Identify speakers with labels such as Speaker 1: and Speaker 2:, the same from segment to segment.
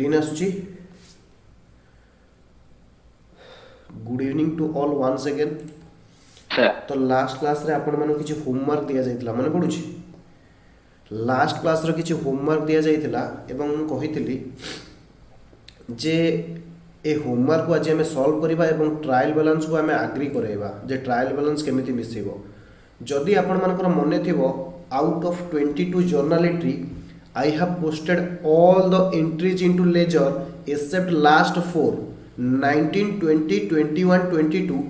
Speaker 1: Screen आसुची good evening to all once again तो last class रे आपण माने किछि होमवर्क दिया जाइतला माने पडुची लास्ट क्लास रो किछि होमवर्क दिया जाइतला एवं मु कहितली जे ए होमवर्क को आज आम सॉल्व करबा एवं ट्रायल बैलेंस को आम एग्री करैबा जे ट्रायल बैलेंस केमिति मिसेबो जदि आपण मानकर मने थिबो out of 22 journal entry I have posted all the entries into ledger except last 4 19 20 21 22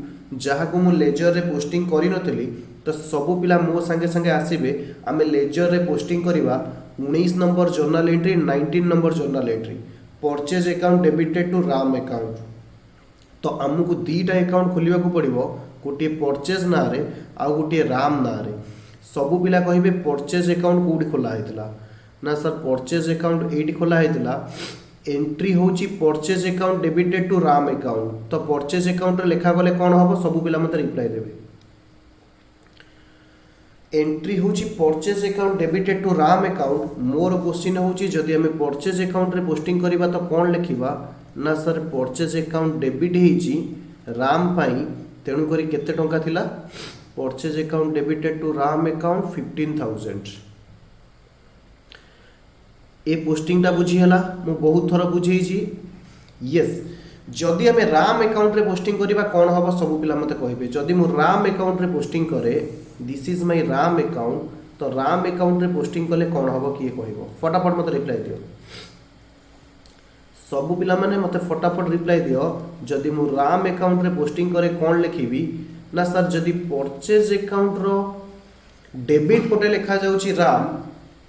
Speaker 1: जहाँ को मु लेजर रे पोस्टिंग करी नथली तो सबु पिला मो संगे संगे आसीबे आमे लेजर रे पोस्टिंग करबा 19 number journal entry 19 number journal entry purchase account debited to Ram account तो आमको दीटा अकाउंट खोलिबा को पड़िबो गोटे परचेज ना रे आ गोटे राम ना रे सबु पिला कहिबे परचेज अकाउंट कोडी खोला हेतला ना सर परचेज अकाउंट एडी खोला हेतला एंट्री होची purchase account debited to Ram account तो परचेज अकाउंट रे लिखा गले कोन हबो सबु पिला मते रिप्लाई देबे एंट्री होची purchase account debited to Ram account मोर क्वेश्चन होची जदि हमें परचेज अकाउंट रे पोस्टिंग करबा तो कोन लिखिबा ना सर परचेज अकाउंट डेबिट हेची राम पाई तेणु करी केते टंका थिला purchase account debited to Ram account 15000 ए पोस्टिंग टा बुझी हला मु बहुत थर बुझेइची यस जदि हमें राम अकाउंट रे पोस्टिंग करबा कोन हबो सब पिला मते कहबे जदि मु राम अकाउंट रे पोस्टिंग करे this is my Ram account तो राम अकाउंट रे पोस्टिंग कले कोन हबो किए कहबो फटाफट मते रिप्लाई दियो सब पिला माने मते फटाफट रिप्लाई दियो जदि मु राम अकाउंट रे पोस्टिंग करे कोन लिखिबी ना सर जदि परचेज अकाउंट रो डेबिट पटे लिखा जाउची राम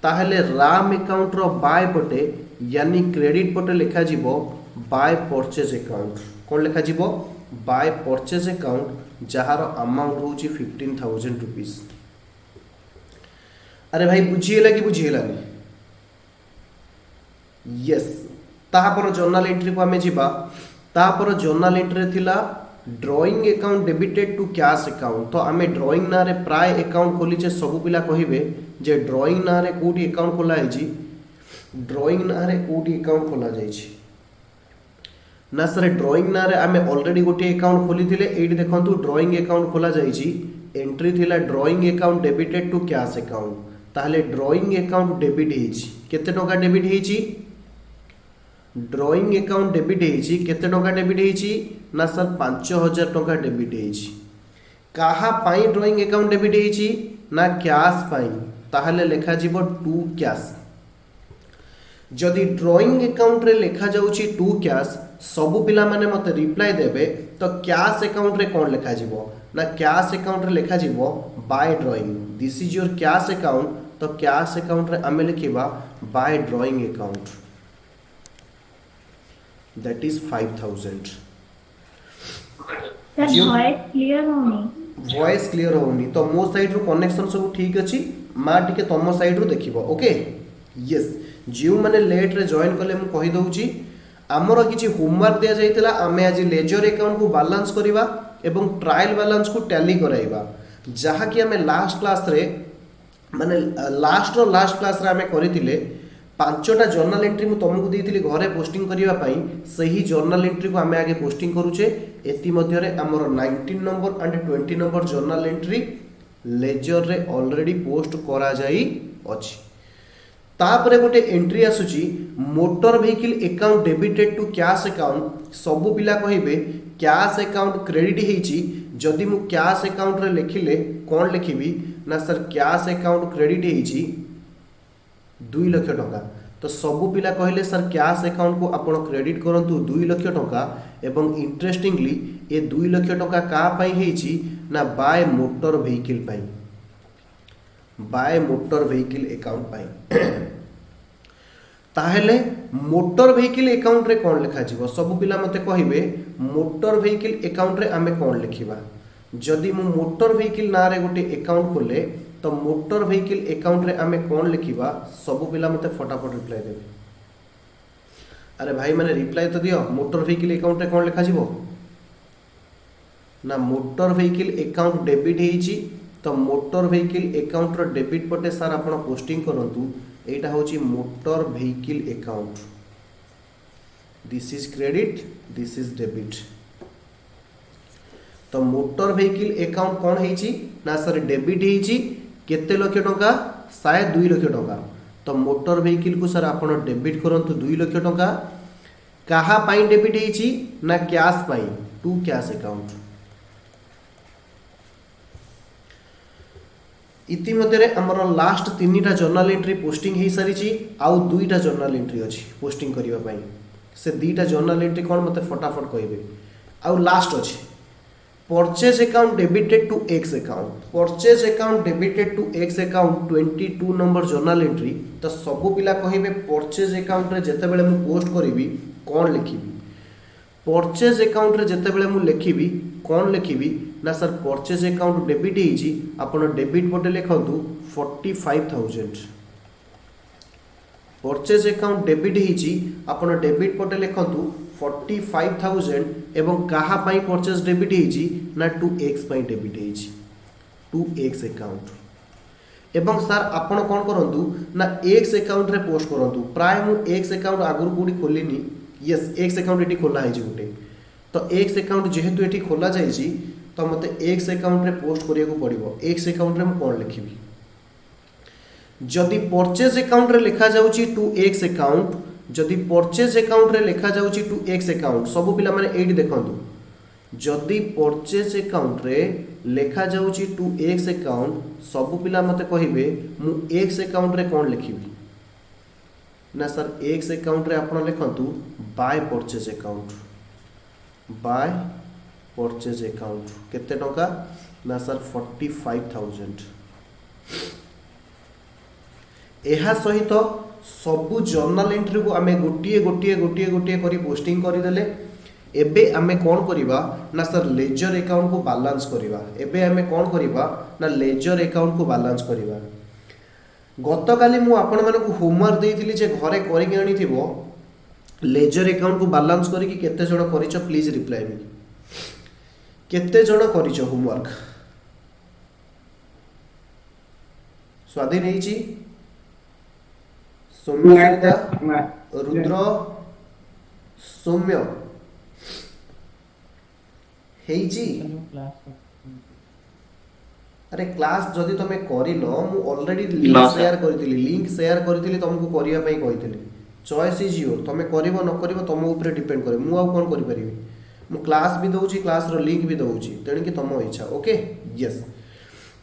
Speaker 1: ताहले राम अकाउंट रो बाय पटे यानी क्रेडिट पटे लिखा जीवो बाय परचेज अकाउंट कौन लिखा जीवो बाय परचेज अकाउंट जहार अमाउंट होची 15000 रुपीस अरे भाई बुझीला कि बुझीलानी यस तापर जर्नल एंट्री को हमें जीवा तापर जर्नल एंट्री थिला drawing account debited to cash account तो आमे ड्राइंग ना रे प्राय अकाउंट खोलीचे सब पिला कहिबे जे ड्राइंग ना रे कोठी अकाउंट खोला हेची ड्राइंग ना रे कोठी अकाउंट खोला जायछि ना सर ड्राइंग ना रे आमे ऑलरेडी गोटे अकाउंट खोली थिले एडी देखंतु ड्राइंग अकाउंट खोला जायछि एंट्री थिला drawing account debited to cash account ताहले ड्राइंग अकाउंट डेबिट हेछि केते टका डेबिट हेछि ड्राइंग अकाउंट डेबिट हेछि केते टका डेबिट हेछि ना सर 5000 टका डेबिट हेछि काहा पाई ड्राइंग अकाउंट डेबिट हेछि ना कैश पाई ताहले लेखा जीवो टू कैश जदि ड्राइंग अकाउंट रे लेखा जाउछि टू कैश सब पिला माने मते रिप्लाई देबे तो कैश अकाउंट रे कोन लेखा जीवो ना कैश अकाउंट रे लेखा जीवो by drawing this is your cash account तो कैश अकाउंट रे आमे लिखिबा by drawing account that is 5000 voice clear होनी तो मो साइड रो कनेक्शन सब ठीक अछि मा टिके तम साइड रो देखिबो ओके यस जियो माने लेट रे जॉइन करले मु कहि दउची हमरो किछि होमवर्क दिया जाइतला आमे आज लेजर अकाउंट को बैलेंस करिबा एवं ट्रायल बैलेंस को टैली कराइबा जहा कि हमें लास्ट क्लास रे माने लास्ट क्लास रे हमें करितिले पांचटा जर्नल एंट्री मु तुमको देइतिली घरे पोस्टिंग करिवा पई सही जर्नल एंट्री को हमें आगे पोस्टिंग करूचे एति मध्य रे हमर 19 number and 20 number journal entry ledger रे ऑलरेडी पोस्ट करा जाई अछि तापरे गोटे एंट्री आसुची motor vehicle account debited to cash account सब पिला कहिबे कैश अकाउंट क्रेडिट हेची जदि मु कैश अकाउंट रे लिखिले कोन लिखिबी ना सर कैश अकाउंट क्रेडिट हेची 2 लाख टका तो सबु पिला कहले सर कैश अकाउंट को आपण क्रेडिट करंतु 2 लाख टका एवं इंटरेस्टिंगली ए 2 लाख टका का पई हेची ना बाय मोटर व्हीकल पई बाय मोटर व्हीकल अकाउंट पई ताहेले मोटर व्हीकल अकाउंट रे कोन लिखा जीवो सबु पिला मते कहिबे मोटर व्हीकल अकाउंट रे आमे कोन लिखिबा जदि मु मोटर व्हीकल ना रे गोटे अकाउंट खोले तो मोटर व्हीकल अकाउंट रे आमे कोन लिखिबा सब पिला मते फटाफट रिप्लाई देबे अरे भाई माने रिप्लाई तो दियो मोटर व्हीकल अकाउंट रे कोन लिखा जीवो ना मोटर व्हीकल अकाउंट डेबिट हेची तो मोटर व्हीकल अकाउंट रो डेबिट पटे सर आपण पोस्टिंग करंतु एटा होची motor vehicle account this is credit, this is debit. तो मोटर व्हीकल अकाउंट कौन है ना सर डेबिट है केते लक्ष टंका शायद 2 लाख टंका। तो मोटर व्हीकल को सर आप डेबिट करंतु 2 लाख टंका। कहा पाई डेबिट है ना कैश पाई टू कैश अकाउंट। इतिमध्य आमर लास्ट 3टा जर्नल एंट्री पोस्टिंग हो सारी आउ 2टा जर्नल एंट्री अच्छी पोस्टिंग करने से 2टा जर्नल एंट्री कौन मत फटाफट कहे। आउ लास्ट अच्छे purchase account debited to X account. Purchase account debited to X account 22 number journal entry. तो सबू पिला कहे परचेज अकाउंट रे जेतेबेले मु पोस्ट करी कौन लिखी। परचेज अकाउंट रे जेतेबेले मु लिखी कौन लिखी ना सर परचेज अकाउंट डेबिट है आपन डेबिट पटे लिखतु 45,000। परचेज अकाउंट डेबिट है आपन डेबिट पटे लिखतु 45,000 एवं कहा पाई परचेज डेबिट है ना 2x पाई डेबिट है 2x अकाउंट। एवं सर आपन कौन करंतु ना x अकाउंट रे पोस्ट करंतु। प्राय मु x अकाउंट आगुर कोडी खोलिनी। यस x अकाउंट एटी खोला है गोटे। तो x अकाउंट जेहेतु एटी खोला जाइए तो मते x अकाउंट रे पोस्ट करिया को पड़िबो। x अकाउंट रे म कोन लिखिबी जदि परचेज अकाउंट रे लिखा जाउची 2x अकाउंट। जदि परचेज अकाउंट रे लिखा जाउची 2x अकाउंट सब पिला माने एटी देखंतु जदि परचेज अकाउंट रे लिखा जाउची 2x अकाउंट सब पिला मते कहिबे मु x अकाउंट रे कोन लिखिबी ना सर x अकाउंट रे आपण लिखंतु by purchase account. By purchase account केते टंका ना सर 45,000। एहा सहित सबु जर्नल एंट्री को आमे गोटिए गोटिए गोटिए गोटिए करी पोस्टिंग करि देले। एबे आमे कोन करिबा ना सर लेजर अकाउंट को बैलेंस करिबा। एबे आमे कोन करिबा ना लेजर अकाउंट को बैलेंस करिबा। गतकाली मु आपण मानकु होमवर्क देइथिली जे घरे करिक आनी थिबो लेजर अकाउंट को बैलेंस करिकि केते जण करिछ प्लीज रिप्लाई मी। केते जण करिछ होमवर्क स्वाधीन हेची सौम्य रुद्र सौम्य हेची। अरे क्लास जदि तमे करिनो मु ऑलरेडी लिंक शेयर करथिली तुमको करिया पई कहिथिली। चॉइस इज योर तमे करिवो न करिवो तुम ऊपर डिपेंड करे। मु आ कोन करि परिबी मु क्लास भी दउची क्लास रो लिंक भी दउची तेण कि तुम इच्छा। ओके यस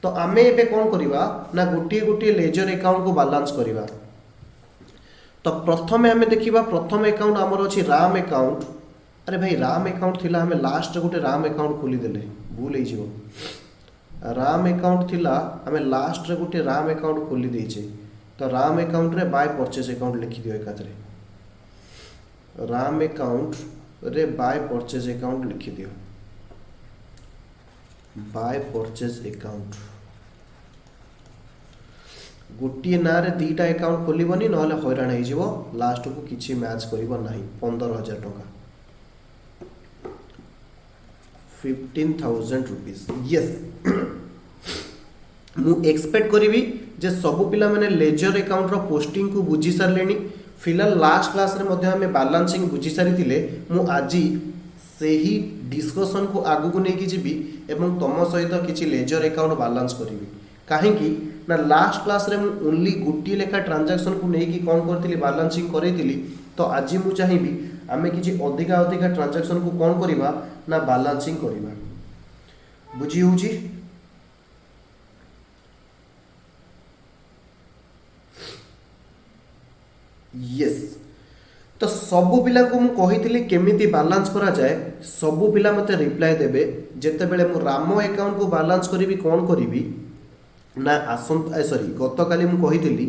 Speaker 1: तो आमे एबे कोन करिवा ना गोटिए गोटिए लेजर अकाउंट को बैलेंस करिवा। तो प्रथमे आमे देखिबा प्रथम अकाउंट हमर अछि राम अकाउंट। अरे भाई राम अकाउंट थिला हमें लास्ट गोटे राम अकाउंट खोली देले भूल हे जिवो। राम अकाउंट थिला हमें लास्ट रे गोटे राम अकाउंट खोली देइछे। तो राम अकाउंट रे बाय परचेज अकाउंट लिखि दियो एकातरे। राम अकाउंट रे बाय परचेज अकाउंट लिखि दियो बाय परचेज अकाउंट। गोटे ना रे 2टा अकाउंट खोलिबनी नहले हैरान हो जिवो लास्ट को किछि मैच करिवो नाही। 15,000 टका 15,000 रुपीस। यस मु एक्सपेक्ट करिवि जे सब पिला माने लेजर अकाउंट रो पोस्टिंग को बुझी सारलेनी। फिलहाल लास्ट क्लास रे मध्ये हमें बैलेंसिंग बुझी सारी थिले। मु आजी सेही डिस्कशन को आगु को नेकी जिबी एवं तम सहित किछि लेजर अकाउंट बैलेंस करिवि। काहेकि ना लास्ट क्लास रे मु ओनली गोटी लेखा ट्रांजैक्शन को नेकी कोन करथिली बैलेंसिंग करैथिली। तो आज मु चाहिबी आमे किछि अधिका अधिका ट्रांजैक्शन को कोन करिबा ना बैलेंसिंग करिबा। बुझी होउची यस। तो सबु पिला को मु कहिथिली केमिति बैलेंस करा जाए। सबु पिला मते रिप्लाई देबे जेते बेले मु राम अकाउंट को बैलेंस करिवि कोन करिवि ना सॉरी गतकाली मु कहिथिली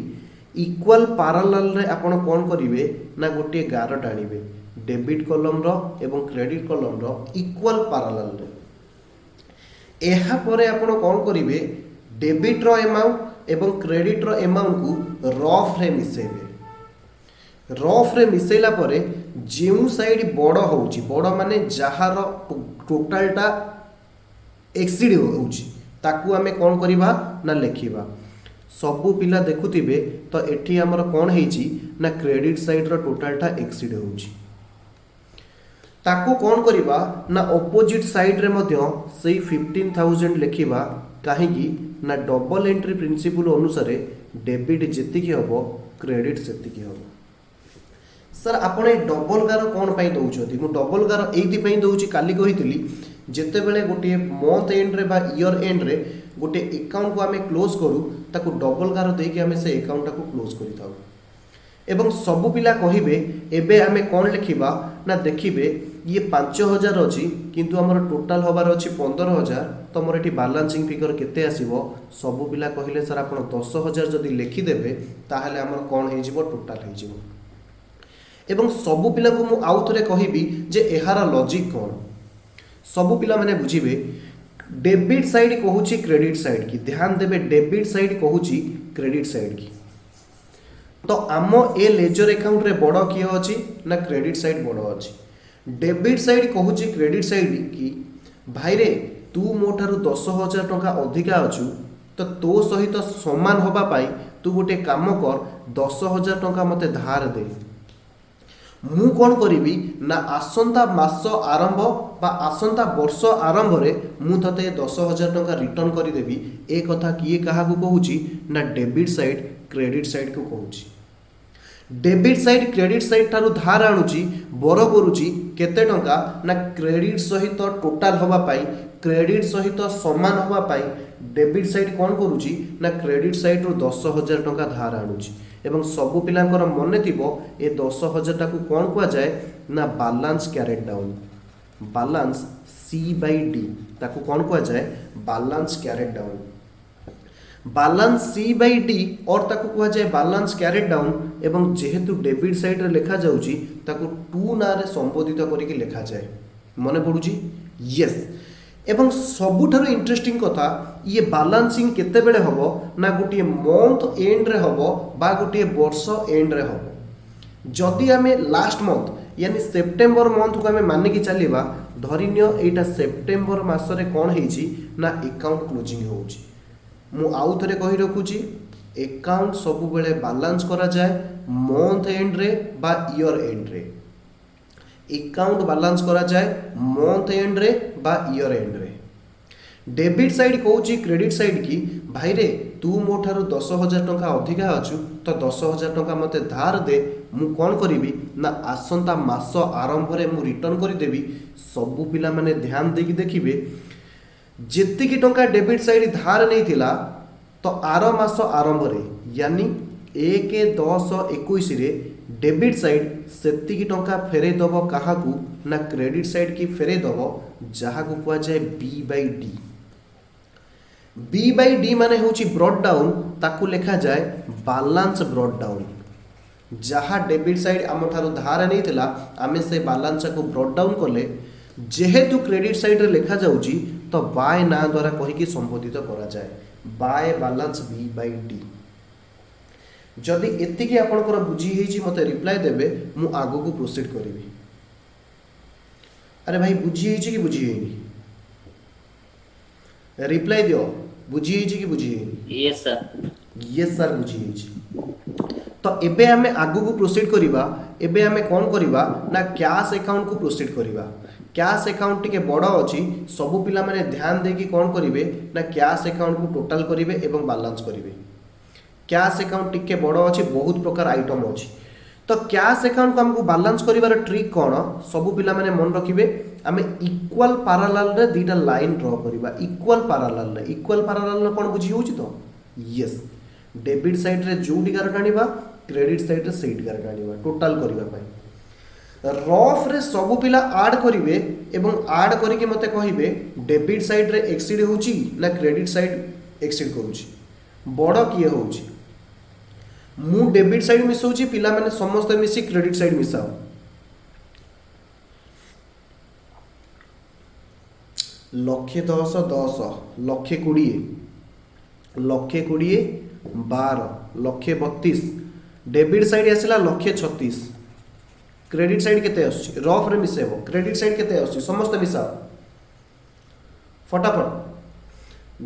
Speaker 1: इक्वल पैरेलल रे आपण कोन करिवे ना गोटे गार टाणिबे डेबिट कॉलम रो एवं credit column rho equal parallel रे। एहा परे आपण कोन करिवे डेबिट रो अमाउंट एवं क्रेडिट रो अमाउंट को रफ रे मिसेबे। रफ रे मिसेला परे जेउ साइड बड़ होउची बड़ माने जहार टोटलटा एक्सीड होउची ताकू आमे कोन करिबा ना लिखिबा। सबु पिला देखुथिबे तो एठी हमर कोन हेची ना क्रेडिट साइड रो टोटलटा एक्सीड होउची। ताको कौन करिबा ना ऑपोजिट साइड रे मध्य सेही 15,000 लिखिबा काहेकि ना डबल एंट्री प्रिंसिपल अनुसार डेबिट जेतिकी हबो क्रेडिट सेतिकी हबो। सर आपण ए डबल गार कौन पाई दउछथि मु डबल गार एइति पई दउछि काली कहितली जेते बेले गोटे मंथ एंड रे बा ईयर एंड रे गोटे अकाउंट को आमे क्लोज करू ताको डबल गार देके आमे से अकाउंट को क्लोज करि थाउ एवं सबु पिला कहिबे एबे आमे कोन लिखिबा ना देखिबे ये 5000 अछि किंतु हमर टोटल होबार अछि 15000 तो मोर एठी बैलेंसिंग फिगर केते आसीबो सबु पिला कहिले सर आपण 10000 जदी लिखि देबे ताहाले हमर कोन हे जिवो टोटल हे जिवो एवं सबु पिला को मु आउ थरे कहिबी जे एहारा लॉजिक कोन सबु पिला माने बुझिबे डेबिट साइड कहूची क्रेडिट साइड की ध्यान देबे डेबिट साइड कहूची क्रेडिट साइड की तो आम ए लेजर अकाउंट रे बड़ किए अछि ना क्रेडिट साइड बड़ अछि डेबिट साइड कहूची क्रेडिट साइड की भाई रे तू मो ठारू 10,000 टंका अधिका अछु तो तो सहित समान होबा पाई तू गोटे काम कर 10,000 टंका मते धार दे मु कौन करी ना आसंता मास आरंभ बा आसंता वर्ष आरंभ रे मु तते 10,000 टंका रिटर्न करी देबी ए कथा किए कहा को कहूची ना डेबिट साइड क्रेडिट साइड को कहूची डेबिट साइड क्रेडिट साइड ठारू धार आणुची बर करूची केते टंका ना क्रेडिट सहित टोटल होबा पाई क्रेडिट सहित समान होबा पाई डेबिट साइड कौन करूची ना क्रेडिट साइड रो 10,000 टंका धार आणुची एवं सबु पिलांकर मने थिबो ए 10,000 टाकू कौन कुआ जाए ना balance carried down balance C/D ताकू कौन कुआ जाए balance carried down balance C/D और ताकू कुआ जाए बैलेंस कैरेट डाउन एवं जेहेतु डेबिट साइड रे लिखा जाउची ताकू 2 ना रे संबोधित करिके लिखा जाए मने पडुची यस एवं सबुठारु इंटरेस्टिंग कथा ये बैलेंसिंग केते बेले हबो ना गोटे मंथ एंड रे हबो बा गोटे वर्ष एंड रे हबो जदि आमे लास्ट मंथ यानी सेप्टेम्बर मंथ को आमे माने की चलीबा धरिनियो एटा सेप्टेम्बर मास रे कोन हेची ना अकाउंट क्लोजिंग होउची मु आउ थरे कहि रखुची अकाउंट सब बेले बैलेंस करा जाए मंथ एंड रे बा ईयर एंड रे अकाउंट बैलेंस करा जाए मंथ एंड रे बा ईयर एंड रे डेबिट साइड कहूची क्रेडिट साइड की भाई रे तू मो ठारू 10,000 टंका अधिका अछु तो 10,000 टंका मते धार दे मु कोन करिवि ना आसंता मास आरंभ रे मु रिटर्न करि देबी सबु पिला माने ध्यान देकी देखिबे जेति की टंका डेबिट साइड धार नहीं थिला तो आर मास आरंभ रे यानी 1/10/21 रे डेबिट साइड सेति की टंका फेरे दबो काहाकू ना क्रेडिट साइड की फेरे दबो जहा को कुआ जाए B/D B/D माने होची ब्रॉड डाउन ताकू लिखा जाए बैलेंस ब्रॉड डाउन जहा डेबिट साइड आम ठारू धार नहीं थिला आमे से बैलेंस को ब्रॉड डाउन करले जेहेतु क्रेडिट साइड रे लिखा जाउची तो बाय ना द्वारा कहि की संबोधित करा जाए बाय बैलेंस B/D जदि एतिकी आपनकर बुझी हेची मते रिप्लाई देबे मु आगो को प्रोसीड करिवि अरे भाई बुझी हेची कि बुझी हेनी रिप्लाई दियो बुझी हेची कि बुझी हेनी यस सर बुझी हेची तो एबे हमें आगो को प्रोसीड करिबा एबे हमें कोन करिबा ना कैश अकाउंट को प्रोसीड करिबा कैश अकाउंट टिके बड़ अछि सबु पिला माने ध्यान देकी कोन करिवे ना कैश अकाउंट को टोटल करिवे एवं बैलेंस करिवे कैश अकाउंट टिके बड़ अछि बहुत प्रकार आइटम अछि तो कैश अकाउंट को हमको बैलेंस करिवार ट्रिक कोन सबु पिला माने मन रखिबे आमे इक्वल पैरेलल रे दीटा लाइन ड्रा करिबा इक्वल पैरेलल रे कोन बुझी होछि तो यस डेबिट साइड रे जोडी गार टाणीबा क्रेडिट साइड रे सेट गार टाणीबा टोटल करिबा पई रफ रे सबु पिला ऐड करिवे एवं ऐड करिके मते कहिबे डेबिट साइड रे एक्सीड होछि ना क्रेडिट साइड एक्सीड करूछि बड़ किए होछि मु डेबिट साइड मिसौची पिला माने समस्त मिसी क्रेडिट साइड मिसाओ लक्षे 10 लक्षे 20 लक्षे 12 लक्षे 32 डेबिट साइड आसला लक्षे 36 क्रेडिट साइड केते आछी रफ रे मिसेबो क्रेडिट साइड केते आछी समस्त मिसाओ फटाफट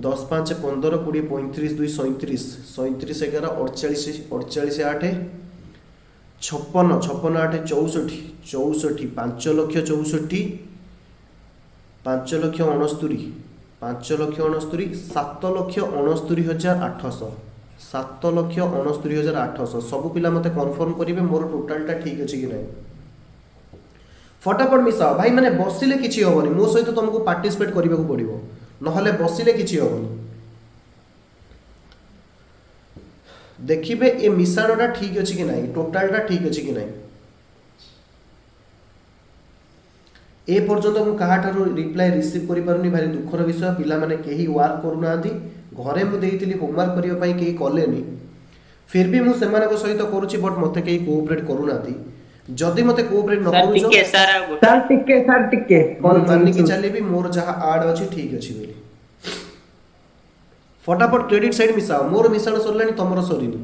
Speaker 1: 10 5 15 20 35 2 37 37 11 48 48 8 56 56 8 64 64 5 लक्ष 64 5 लक्ष 69 5 लक्ष 69 7 लक्ष 69,800 7 लक्ष 69,800 सब पिला मते कंफर्म करिवे मोर टोटलटा ठीक अछि कि नहीं फटाफट मिसाओ भाई माने बसिले किछि होबनी मो सहित तुमको पार्टिसिपेट करबा को पड़िबो नहले बसिले किछि होबनी देखिबे ए मिसाणटा ठीक अछि कि नहीं टोटलटा ठीक अछि कि नहीं ए पर्यंत मु कहा ठारो रिप्लाई रिसीव करि पारुनी भारी दुखर विषय पिला माने केही वर्क करू नांदी घरे मु देइतिली होमवर्क करियो पई केही कलेनी फिर भी मु सेमानक सहित करूची बट मते केही कोऑपरेट करू नांदी जदि मते कोऑपरेट न करू जो
Speaker 2: सर टिके
Speaker 1: माननी कि चले भी मोर जहा आड अछि ठीक अछि बोली फटाफट क्रेडिट साइड मिसाओ मोर मिसाण सरलानी तमरो सरीनी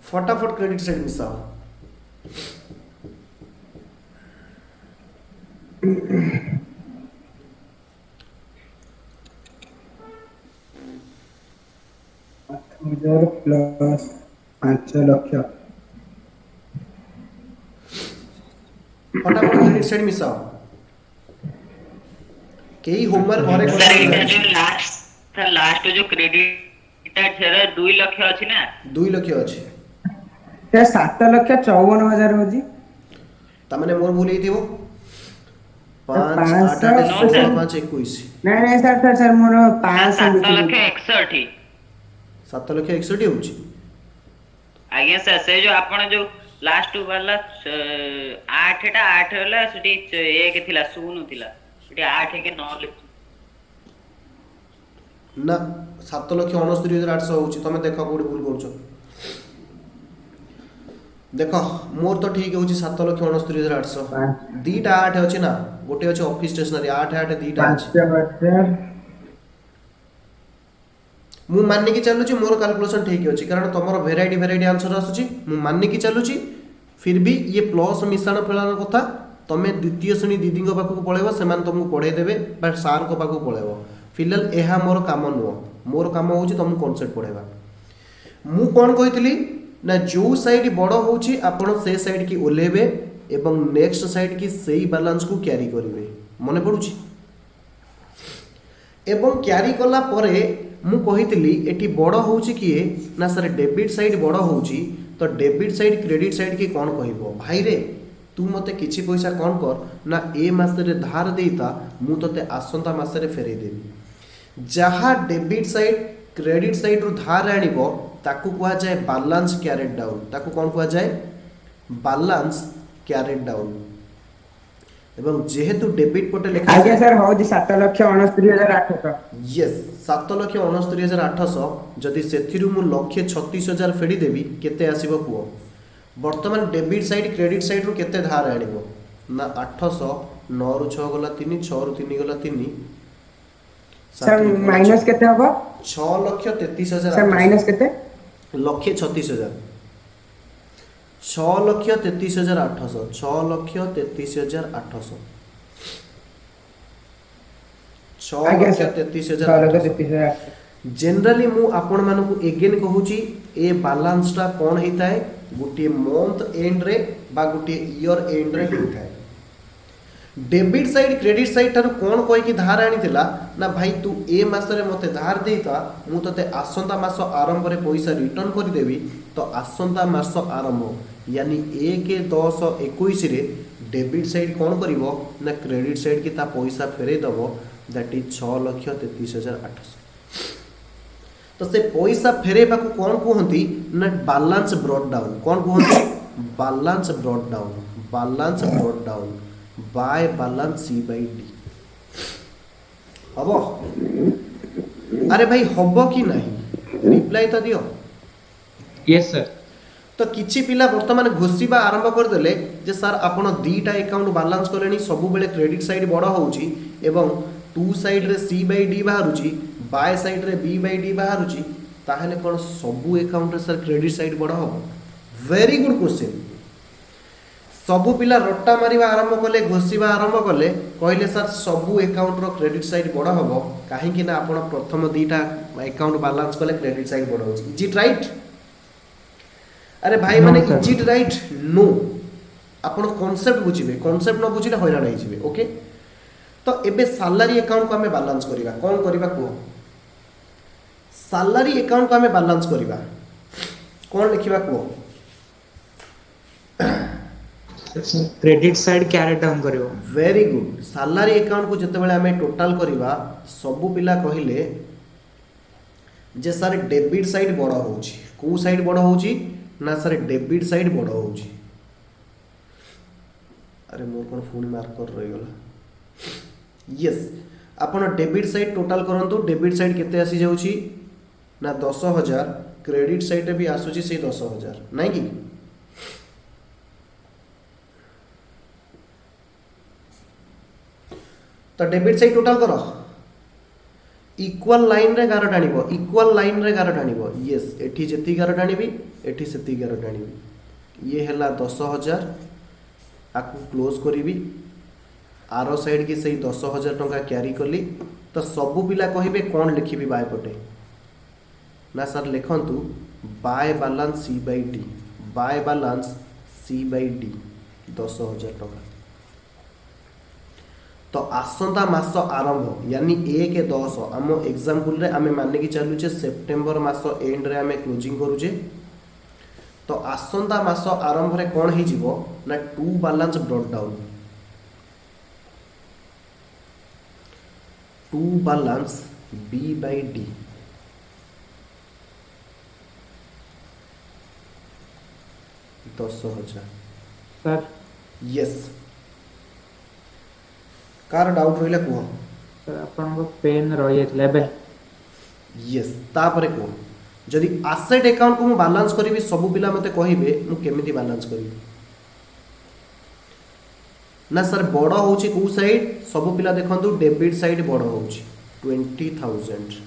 Speaker 1: फटाफट क्रेडिट साइड मिसाओ
Speaker 2: प्लस 5 लक्ष
Speaker 1: फटाफट क्रेडिट साइड मिसाओ केही होमवर्क घरे
Speaker 3: सर एटा जो लास्ट जो क्रेडिट है 2 लाख अछि ना
Speaker 1: 2 लाख अछि
Speaker 2: ते 7,54,000 होजी
Speaker 1: ता माने मोर भूल हेतिबो 5 8 8 5 21
Speaker 2: नहीं सर मोर
Speaker 3: 7 लाख 61
Speaker 1: 7 लाख 61 होची
Speaker 3: आज्ञा सर से जो आपण जो लास्ट वाला 8 टा 8 होला सेठी 1 थिला 0 थिला सेठी 8 के 9 लिख
Speaker 1: ना 7,69,800 होची तमे देखो कोडी भूल करछो देखो मोर तो ठीक होची 7,69,800 दीटा 8 अछि ना गोटे अछि ऑफिस स्टेशनरी 8 8 दीटा अछि मु माननी कि चलुची मोर कैलकुलेशन ठीक अछि कारण तमरो वेराइटी आंसर आसुची मु माननी कि चलुची फिर भी ये प्लस मिश्रण फेलान कथा तमे द्वितीय श्रेणी दीदी पाखक पळेबो सेमान तुमको पढाई देबे बट सार को पाखक पळेबो फिलहाल एहा मोर काम नुह मोर काम होची तुमको कॉन्सेप्ट पढाइबा मु कोन कहितली ना जो साइड बड़ होची आपण से साइड की ओलेबे एवं नेक्स्ट साइड की सेही बैलेंस को कैरी करिवे मने पडुची एवं कैरी कला परे मु कहितली एठी बड़ होची किए ना सर डेबिट साइड बड़ होची तो डेबिट साइड क्रेडिट साइड की कौन कहबो भाई रे तू मते किछि पैसा कौन कर ना ए मासरे धार देता मु तते आसंता मासरे फेरे देबी जहा डेबिट साइड क्रेडिट साइड रु धार आनिबो ताकू कुआ जाय बैलेंस कैरेट डाउन ताकू कौन कुआ जाय बैलेंस कैरेट डाउन एवं जेहेतु डेबिट पटे लेखा
Speaker 2: आज्ञा सर हो जी 7,69,800
Speaker 1: यस 7,69,800 जदि सेथिरु मु लक्ष्य 36,000 फेडी देबी केते आसीबो कुओ वर्तमान डेबिट साइड क्रेडिट साइड रु केते धार आनिबो ना 800 9 रु 6 गला 3 6 रु 3 गला 3
Speaker 2: सर माइनस केते होबो
Speaker 1: 6,33,000
Speaker 2: सर माइनस केते
Speaker 1: लक्ष्य 36,000 6,33,800 6,33,800 6,33,800 जनरली मु आपण मानकु एगेन कहूची ए बैलेंस टा कोन हेताय गुटी मंथ एंड रे बा गुटी ईयर एंड रे हेताय डेबिट साइड क्रेडिट साइड तार कोन कोइ की धार आनी थिला ना भाई तू ए मासरे मते धार देता मु तते आसंता मास आरंभ रे पैसा रिटर्न करि देबी तो आसंता मास आरंभ यानी 1/10/21 रे डेबिट साइड कोन करिवो ना क्रेडिट साइड की ता पैसा फेरे दबो दैट इज 6,33,800 तो से पैसा फेरे बाकू कोन कहंती ना बैलेंस ब्रॉट डाउन कोन कहंती balance brought down by balance C by D हबो अरे भाई हबो कि नहीं रिप्लाई तो दियो
Speaker 4: यस सर
Speaker 1: तो किछि पिला वर्तमान घोषिबा आरंभ कर देले जे सर आपण दीटा अकाउंट बैलेंस करलेनी सब बेले क्रेडिट साइड बड़ होउची एवं टू साइड रे सी बाय डी बाहरुची बाय साइड रे बी बाय डी बाहरुची ताहले कोन सब अकाउंट रे सर क्रेडिट साइड बड़ हो वेरी गुड क्वेश्चन सबु पिला रट्टा मारिबा आरंभ कले घोषिबा आरंभ कले कहले सर सबु अकाउंट रो क्रेडिट साइड बड़ हबो काहे कि ना आपण प्रथम दीटा अकाउंट बैलेंस कले क्रेडिट साइड बड़ होची इज इट राइट अरे भाई
Speaker 2: No,
Speaker 1: माने
Speaker 2: sir.
Speaker 1: Is it right no आपण कांसेप्ट बुझिबे कांसेप्ट न बुझिले हैरान हो जिवे ओके तो एबे सैलरी अकाउंट को हमें बैलेंस करिवा कोन करिवा को सैलरी अकाउंट को हमें बैलेंस करिवा कोन लिखिबा को
Speaker 4: क्रेडिट साइड कैरी डाउन करियो
Speaker 1: वेरी गुड सैलरी अकाउंट को जते बेले हमें टोटल करिवा सब पिला कहिले जे सर डेबिट साइड बड़ होउची को साइड बड़ होउची ना सर डेबिट साइड बड़ होउची अरे मोर कोन फोन मार्कर रही गला यस आपण डेबिट साइड टोटल करंतु डेबिट साइड केते आसी जाउची ना 10,000 क्रेडिट साइड भी आसुची से 10,000 नहीं कि तो डेबिट साइड टोटल करो इक्वल लाइन रे गार टाणिबो इक्वल लाइन रे गार टाणिबो यस एठी जेती गार टाणिबी एठी सेती गार टाणिबी ये हैला 10,000 आकु क्लोज करिबी आरो साइड की सही 10,000 टंका क्यारी कली तो सबु पिला कहिबे कोन लिखिबी बाय पटे ना सर लिखंतु by balance C by D by balance C by D 10,000 टंका तो आसंता मास आरंभ यानी 1-10 आम एग्जांपल रे आमे माने की चलुचे सेप्टेम्बर मास एंड रे आमे क्लोजिंग करूचे तो आसंता मास आरंभ रे कोन ही जीवो ना to balance brought down to balance B by D $10,000
Speaker 4: sir
Speaker 1: yes कार डाउट रहिला कुह
Speaker 4: सर आपन पेन रही जाइतले बे
Speaker 1: यस तापरे कुह जदि एसेट अकाउंट को मु बैलेंस करिवि सब पिला मते कहिबे मु केमिति बैलेंस करिवि ना सर बड़ होची को साइड सब पिला देखंतु डेबिट साइड बड़ होची 20,000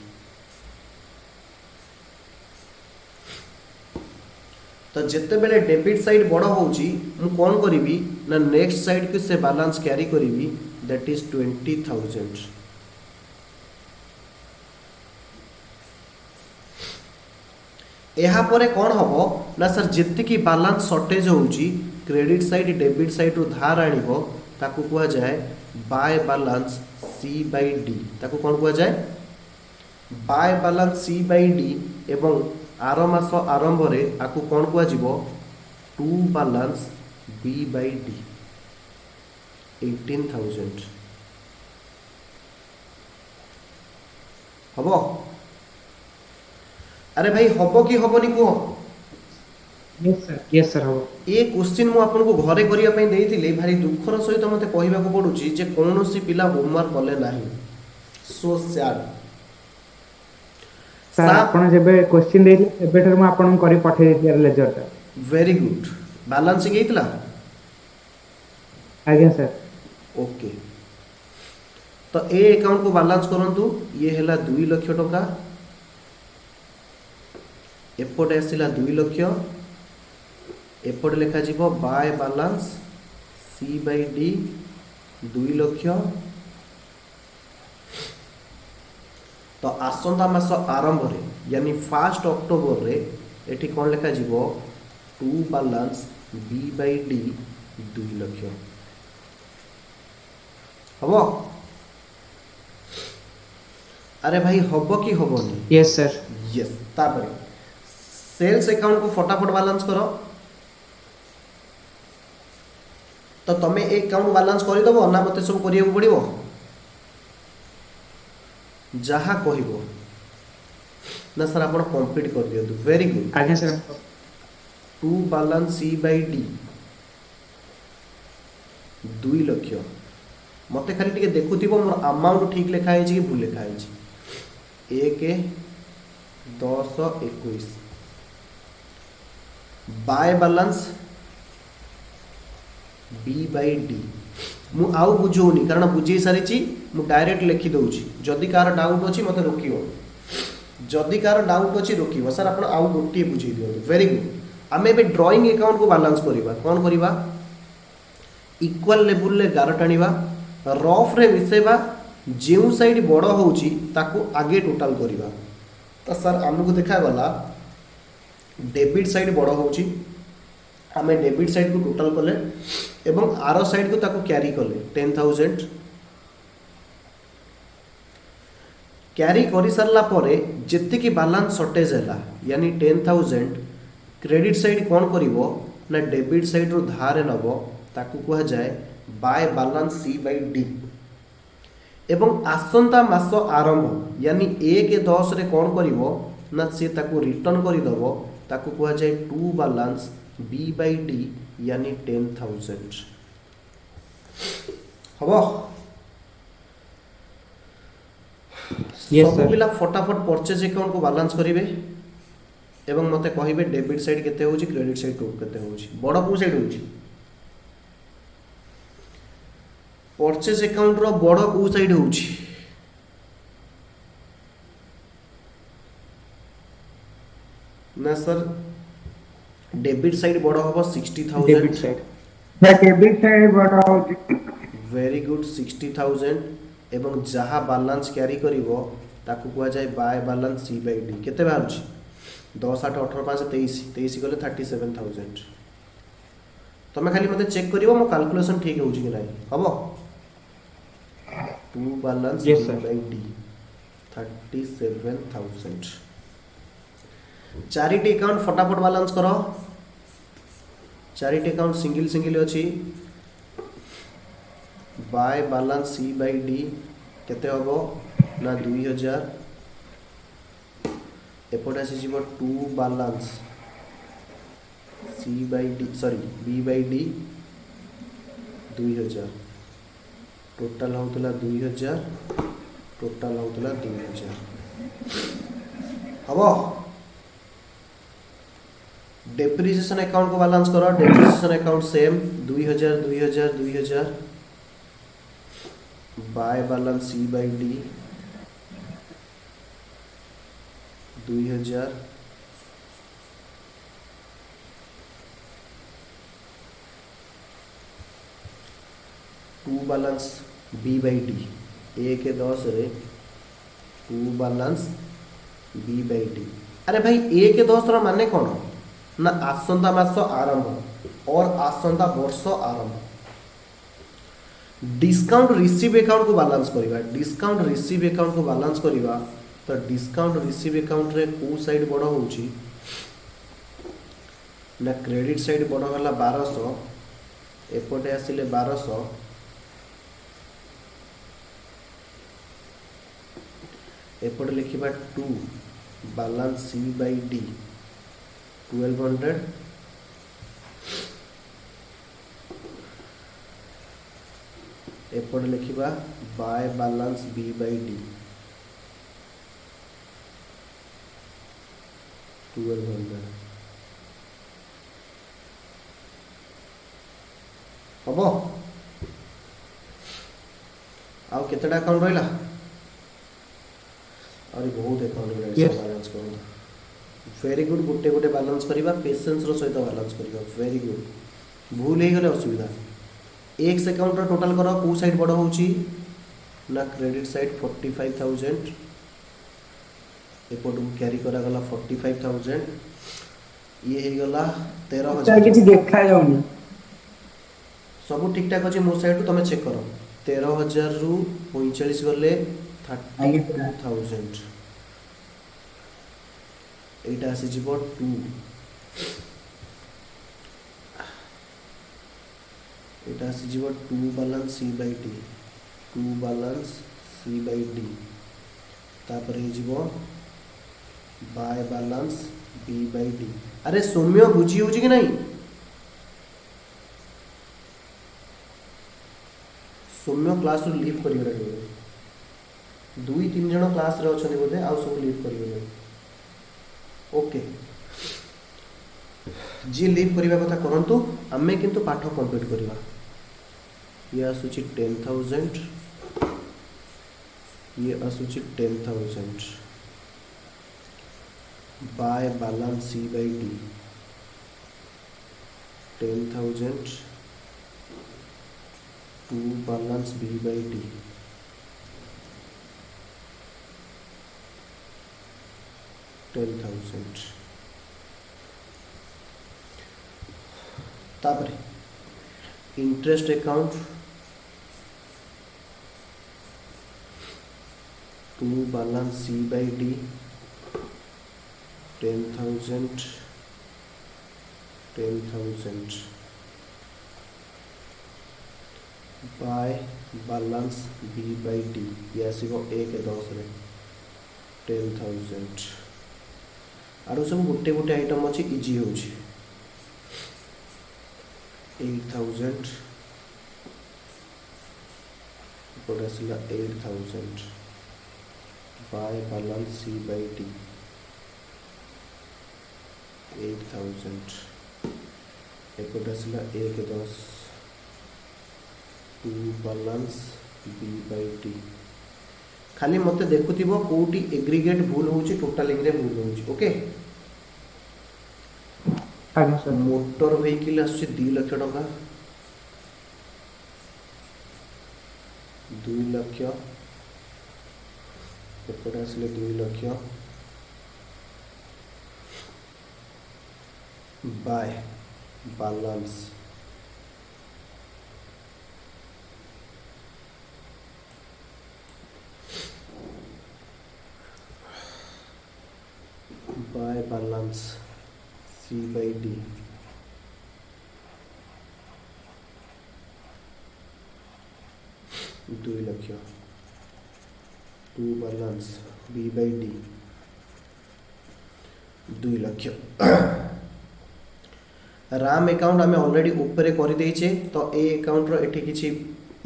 Speaker 1: तो जिते बेले डेबिट साइड बड़ होची मु कोन करिवि ना नेक्स्ट साइड के से बैलेंस कैरी करिवि दैट इज 20,000 यहाँ पर कौन हम ना सर जी की बैलेंस सर्टेज होची क्रेडिट साइड डेबिट साइड रु धार आनिबो ताकू कुआ जाए by balance C by D ताकू कौन कुआ जाए by balance C by D एवं आर मास आरंभ रे आकू कौन कुआ जिवो to balance B by D 18,000 हबो अरे भाई हबो कि हबोनी कुह
Speaker 4: यस सर हो
Speaker 1: ए क्वेश्चन मु आपन को घरे करिया पई देइथिले भारी दुखर सहित मते कहिबा को पडुची जे कोनोसी पिला होमवर्क कले नाही सो सैड
Speaker 2: सर आपण जेबे क्वेश्चन देइले एबेटर म आपण करी पठे दिया लेजर ता
Speaker 1: वेरी गुड बैलेंसिंग हेतला
Speaker 2: आज्ञा सर
Speaker 1: ओके तो ए अकाउंट को बैलेंस करंतु ये हैला 2 लाख टका एपटे आसिला 2 लाख एपटे लिखा जीवो by balance C by D 2 lakh तो आसंता मास आरंभ रे यानी 1 अक्टोबर रे एठी कोन लिखा जीवो to balance B by D 2 lakh हबो अरे भाई हबो कि हबोनी
Speaker 4: यस सर
Speaker 1: यस तापरे सेल्स अकाउंट को फटाफट बैलेंस करो तो तमे एक अकाउंट बैलेंस कर दबो ना मते सब करिया को पड़िबो जहा कहिबो ना सर आपण कंप्लीट कर दियो वेरी गुड
Speaker 4: आज्ञा sir
Speaker 1: to balance C by D 2 lakh मते खाली टिके देखुथिबो मोर अमाउंट ठीक लिखा है कि भूल लिखा है 1-10-21 by balance B by D मु आउ बुझौनी कारण बुझे सारी मु डायरेक्ट लिखि दउची जदि कार डाउट अछि मते रोकियो जदि कार डाउट अछि रोकियो सर आपण आउ गोटी बुझे दियो वेरी गुड आमे बे ड्राइंग अकाउंट को बैलेंस करिबा कोन करिबा इक्वल लेवल ले गार टाणीबा रफ रे मिसेबा जेउ साइड बड़ होउची ताकू आगे टोटल करिबा तो सर हमको देखा गला डेबिट साइड बड़ होउची आम डेबिट साइड को टोटाल कले एवं आर साइड को ताको क्यारी कले 10,000 क्यारी कर सारा पर जी बालांस सर्टेज है यानी 10,000 क्रेडिट साइड कौन करिवो ना डेबिट साइड रो धार नब ताकू कह जाए bye balance C by D एवं आसंता मास आरंभ यानी 1/10 रे कौन करिवो ना से ताकू रिटर्न करि दबो ताकू कह जाए to balance B by D यानी 10,000 हबो।
Speaker 2: Yes,
Speaker 1: सब
Speaker 2: sir.
Speaker 1: पिला फटाफट परचेज अकाउंट को बालांस करिवे एवं मते कहिबे डेबिट साइड केते होची क्रेडिट साइड केते होची बड़ को साइड होची परचेज अकाउंट रो बड़ को साइड होची ना सर डेबिट साइड बड़ होबो 60,000
Speaker 2: डेबिट साइड डेबिट साइड बड़ा होची
Speaker 1: वेरी गुड 60,000 एवं जहाँ बालांस क्यारी करिवो ताकू कह जाए bye balance C by D केते बाहरुची 10 8 18 5 23 23 गले 37,000 तमे खाली मते चेक करिवो मो कैलकुलेशन ठीक होउची कि नाही हबो to balance
Speaker 2: Yes,
Speaker 1: C
Speaker 2: sir.
Speaker 1: By D 37,000 charity account फटाफट बालांस करो चारिटी अकाउंट सिंगल सिंगल अछि by balance C by D केते होबो ना 2000 एपट आसी जीवो to balance C by D sorry B by D 2000 total होतला 2000 टोटल होतला 2000 हबो। डेप्रिसिएशन अकाउंट को बालांस करो depreciation account same 2000 2000 2000 by balance C by D 2000 to balance B by D 1/10 रे to balance B by D अरे भाई 1/10 रा माने कौन ना आसंता मास आरंभ और आसंता वर्ष आरंभ डिस्काउंट रिसीव अकाउंट को बालांस करिवा डिस्काउंट रिसीव अकाउंट को बालांस करिवा तो डिस्काउंट रिसीव अकाउंट रे को साइड बड़ होउची ना क्रेडिट साइड बड़ होला 1200 एपटे आसिले 1200 एपटे लिखिबा 2 बालांस सी बाय डी 1200 एपटे लिखिबा by balance B by D 1200 हबो आउ केतेटा अकाउंट रहिला और बहुत अकाउंट रहिला
Speaker 2: Yes.
Speaker 1: बालांस करू वेरी गुड गोटे गोटे बालांस करिबा पेशेंस रो सहित बालांस करिबा वेरी गुड भूल हे गले असुविधा एक अकाउंट रो टोटल करो को साइड बड़ होउची ना क्रेडिट साइड 45,000 एपटू कैरी करा गला 45,000 ये हे गला 13,000
Speaker 2: କିଛି ଦେଖା ଯାଉନି
Speaker 1: सब ठीक ठाक अछि मो साइड रु तमे चेक करो 13,000 रु 45 गले 32,000 एटा आसी जीवो 2 एटा आसी जीवो 2 balance C by D 2 balance C by D तापर हे जीवो by balance B by D अरे सौम्य बुझी होची कि नहीं सौम्य क्लास रु लीव करिवे दुई तीन जन क्लास रे अछन बोधे आ सब लीव करिवे ओके जी लीव करिवा कथा करंतु हमें किंतु पाठ कंप्लीट करिवा ये आसुची 10,000 ये आसुची 10,000 by balance C by D 10,000 to balance B by D 10,000 तापरे interest account to balance C by D 10,000 by balance B by D ये आसो 1/10 रे 10,000 आरो सब गोटे गोटे आइटम अच्छी इजी हो 8,000 एपटे आसला 8,000 by balance C by D 8,000 एपटे आसला 1/10 to balance B by D खाली मते देखुथिबो कोठी एग्रीगेट भूल होउची टोटलिंग रे भूल होउची ओके।
Speaker 2: आगे सर
Speaker 1: मोटर व्हीकल आसुची 2 लाख टका 2 लाख एपटे आसले 2 lakh by balance by balance C by D 2 lakh to balance B by D 2 lakh Ram account आम ऑलरेडी ऊपर कर देचे तो ए अकाउंट रो एठी किछि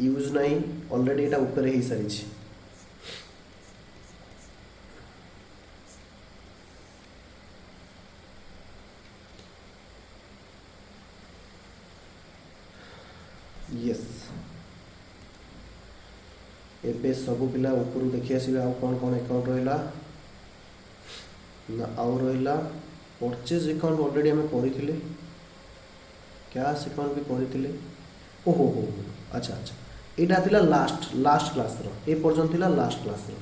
Speaker 1: यूज नहीं ऑलरेडी एटा ऊपर ही सारी यस एबे सब पिला ऊपर देखि आसीबे आ कोन कोन अकाउंट रहिला ना आउ रहिला परचेज अकाउंट ऑलरेडी हमें करिथिले कैश अकाउंट भी करिथिले ओहो हो अच्छा अच्छा एटा थिला लास्ट क्लास रो ए पर्यंत थिला लास्ट क्लास रो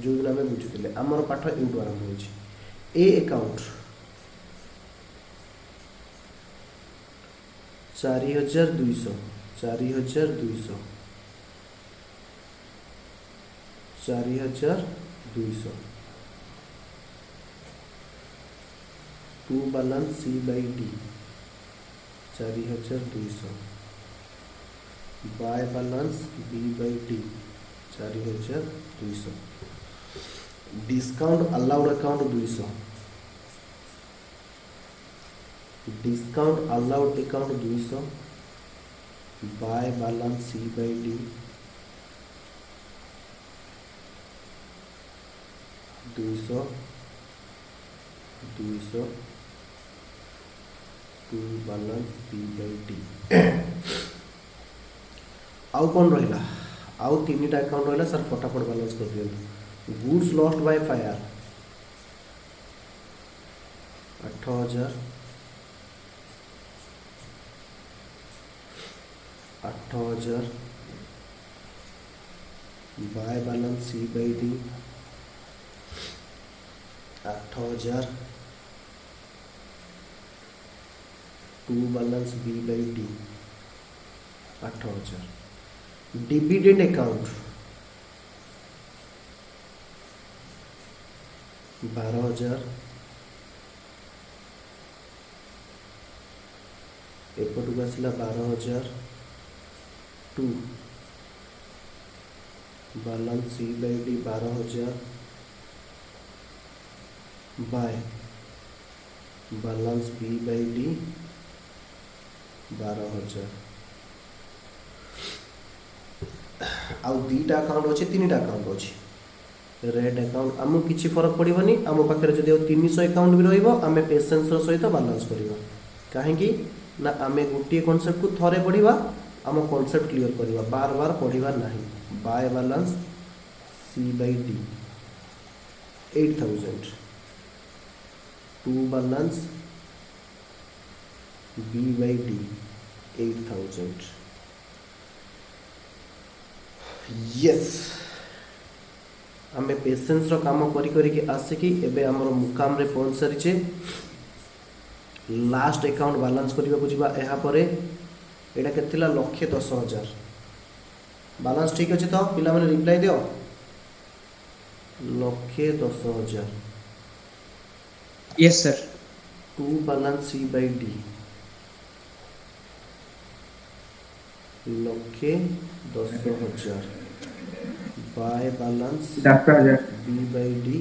Speaker 1: जो दिन हमें बुझुथिले हमर पाठ एउडु आरंभ होछि ए account 4,200 to balance C by D 4,200 by balance B by D 4,200 discount allowed account 200 discount allowed account 200 by balance C by D 200 to balance B by D आउ कौन रहा आउ 3टा अकाउंट रहा सर फटाफट बैलेंस कर दियंतु goods lost by fire 8,000 by balance C by D 8,000 to balance B by D 8,000 dividend account 12,000 एपटू आसला 12,000 to balance C by D 12,000 by balance B by D 12,000 आउ 2टा अकाउंट अच्छे 3टा अकाउंट अच्छे रेड अकाउंट आम किसी फरक पड़ोनी आम पाखे जदि 300 अकाउंट भी रही पेसेंस सहित बैलेंस करवा कहीं ना आम गोटे कॉन्सेप्ट को थरे पढ़ा आम कॉन्सेप्ट क्लियर करवा बार बार पढ़ा ना by balance C by D 8,000 to balance B by D 8,000 yes आम पेसेंस रो काम करी करी आसिकी एबे हमर मुकाम रे पहुंच सारिचे लास्ट अकाउंट बालांस करबा को जिबा एहा परे एटा केतिला 1,10,000 बालांस ठीक अछि तो पिला माने रिप्लाई दियो 1,10,000
Speaker 4: yes sir.
Speaker 1: To balance C by D 1,10,000 by balance
Speaker 2: 10,000
Speaker 1: B by D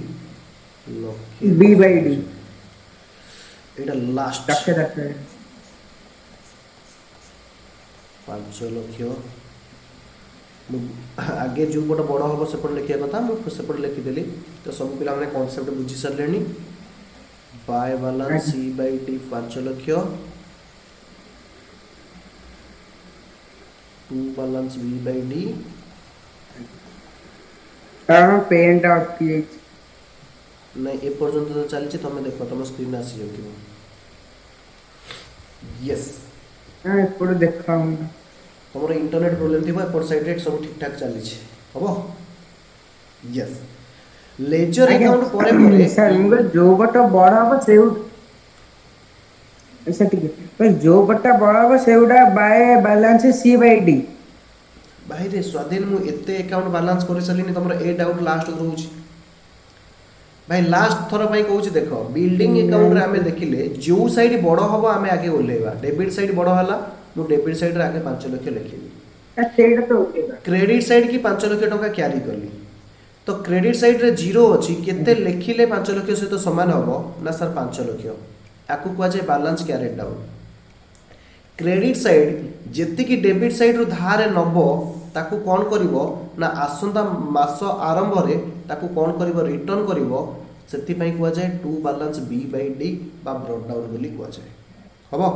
Speaker 2: B by D
Speaker 1: एटा लास्ट
Speaker 2: 10,000
Speaker 1: पांच लक्ष आगे जो पट बड़ हम सेपट लिखा कथा मुझे सेपट लिखिदेली तो सब पिला मैंने कॉन्सेप्ट बुझी सारे by balance C by D 5 लक्ष to balance B by D
Speaker 2: कारण पेन डॉट पीएच
Speaker 1: नहीं ए पर्यंत तो चलछि तुम देखो तुम स्क्रीन आसी जाउथिबो यस
Speaker 2: हां एपड़ देखाऊं
Speaker 1: तुमर इंटरनेट प्रॉब्लम थी एपट साइड रे सब ठीक ठाक चली हबो यस लेजर अकाउंट परे परे
Speaker 2: सर मुझे जो बटा बड़ा हो से ऐसा ठीक है पर जो बटा बड़ा हो सेउडा by balance C by D
Speaker 1: भाई रे स्वाधीन मु एते अकाउंट बैलेंस कर सलिनी तुमर ए डाउट लास्ट रहउची भाई लास्ट थर भाई कहूँ देख बिल्डिंग अकाउंट रे आमे देखिले जो साइड बड़ हबो आमे आगे ओलेबा डेबिट साइड बड़ हला मु डेबिट साइड रे आगे 5 लाख लिखिबी
Speaker 2: सेटा तो ओकेगा
Speaker 1: क्रेडिट साइड की 5 लाख टका क्यारी करली तो क्रेडिट साइड रे जीरो अछि केते लिखिले 5 लाख सहित समान हबो ना सर 5 लाख आकु कुआ जाय balance carried down credit side जेति की डेबिट साइड रो धारे नबो ताकू कोन करिवो ना आसंता मास आरंभ रे ताकू कोन करिवो रिटर्न करिवो सेति पई कुआ जाय to balance B by D बा ब्रॉट डाउन बोली कुआ जाय हबो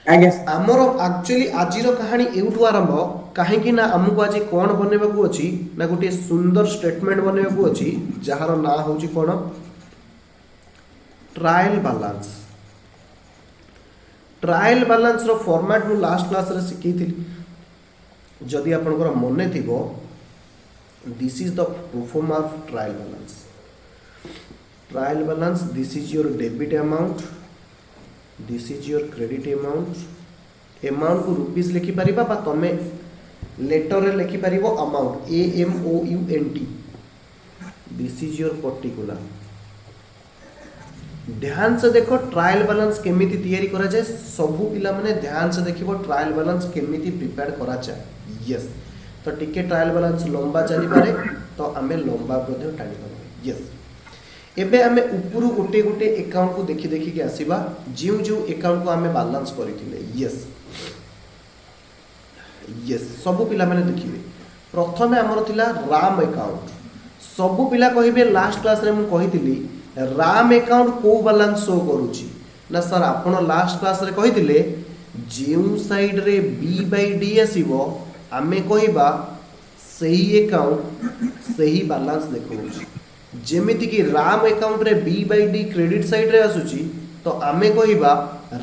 Speaker 2: आगे
Speaker 1: आमर एक्चुअली आजिर कहानी एउठू आरंभ काहे कि ना हमको आज कोन बनेबा को अछि ना गोटे सुंदर स्टेटमेंट बनेबा को अछि जहार ना होची कोन ट्रायल बैलेंस ट्रायल बैलेंस रो फॉर्मेट मु लास्ट क्लास रे सिखी थी जदि आपनकर मने थिबो this is the proof of trial balance this is your debit amount this is your credit amount को रुपीस लिखि परिबा बा तमे लेटर रे लिखि परिबो amount AMOUNT this is your particular ध्यान से देखो ट्रायल बैलेंस केमिति तैयारी करा जाए सबु पिला माने ध्यान से देखिबो ट्रायल बैलेंस केमिति प्रिपेयर करा जाए यस तो टिके ट्रायल बैलेंस लंबा चली पारे तो आमे लंबा मध्ये टाणी करबो यस एबे आमे ऊपर गोटे गोटे अकाउंट को देखि देखि के आसीबा जिउ जिउ अकाउंट को आमे बैलेंस करिथिले यस यस सबु पिला माने देखिबे प्रथमे हमर थिला राम अकाउंट सबु पिला कहिबे लास्ट क्लास रे मु कहिथिली राम अकाउंट को बैलेंस शो करूची ना सर आपण लास्ट क्लास रे कहिथिले जिउ साइड रे बी बाय डी आसीबो आमे कहिबा सही अकाउंट सही बैलेंस देखौची जेमिति कि राम अकाउंट रे B by D credit side रे आसुची तो आमे कहिबा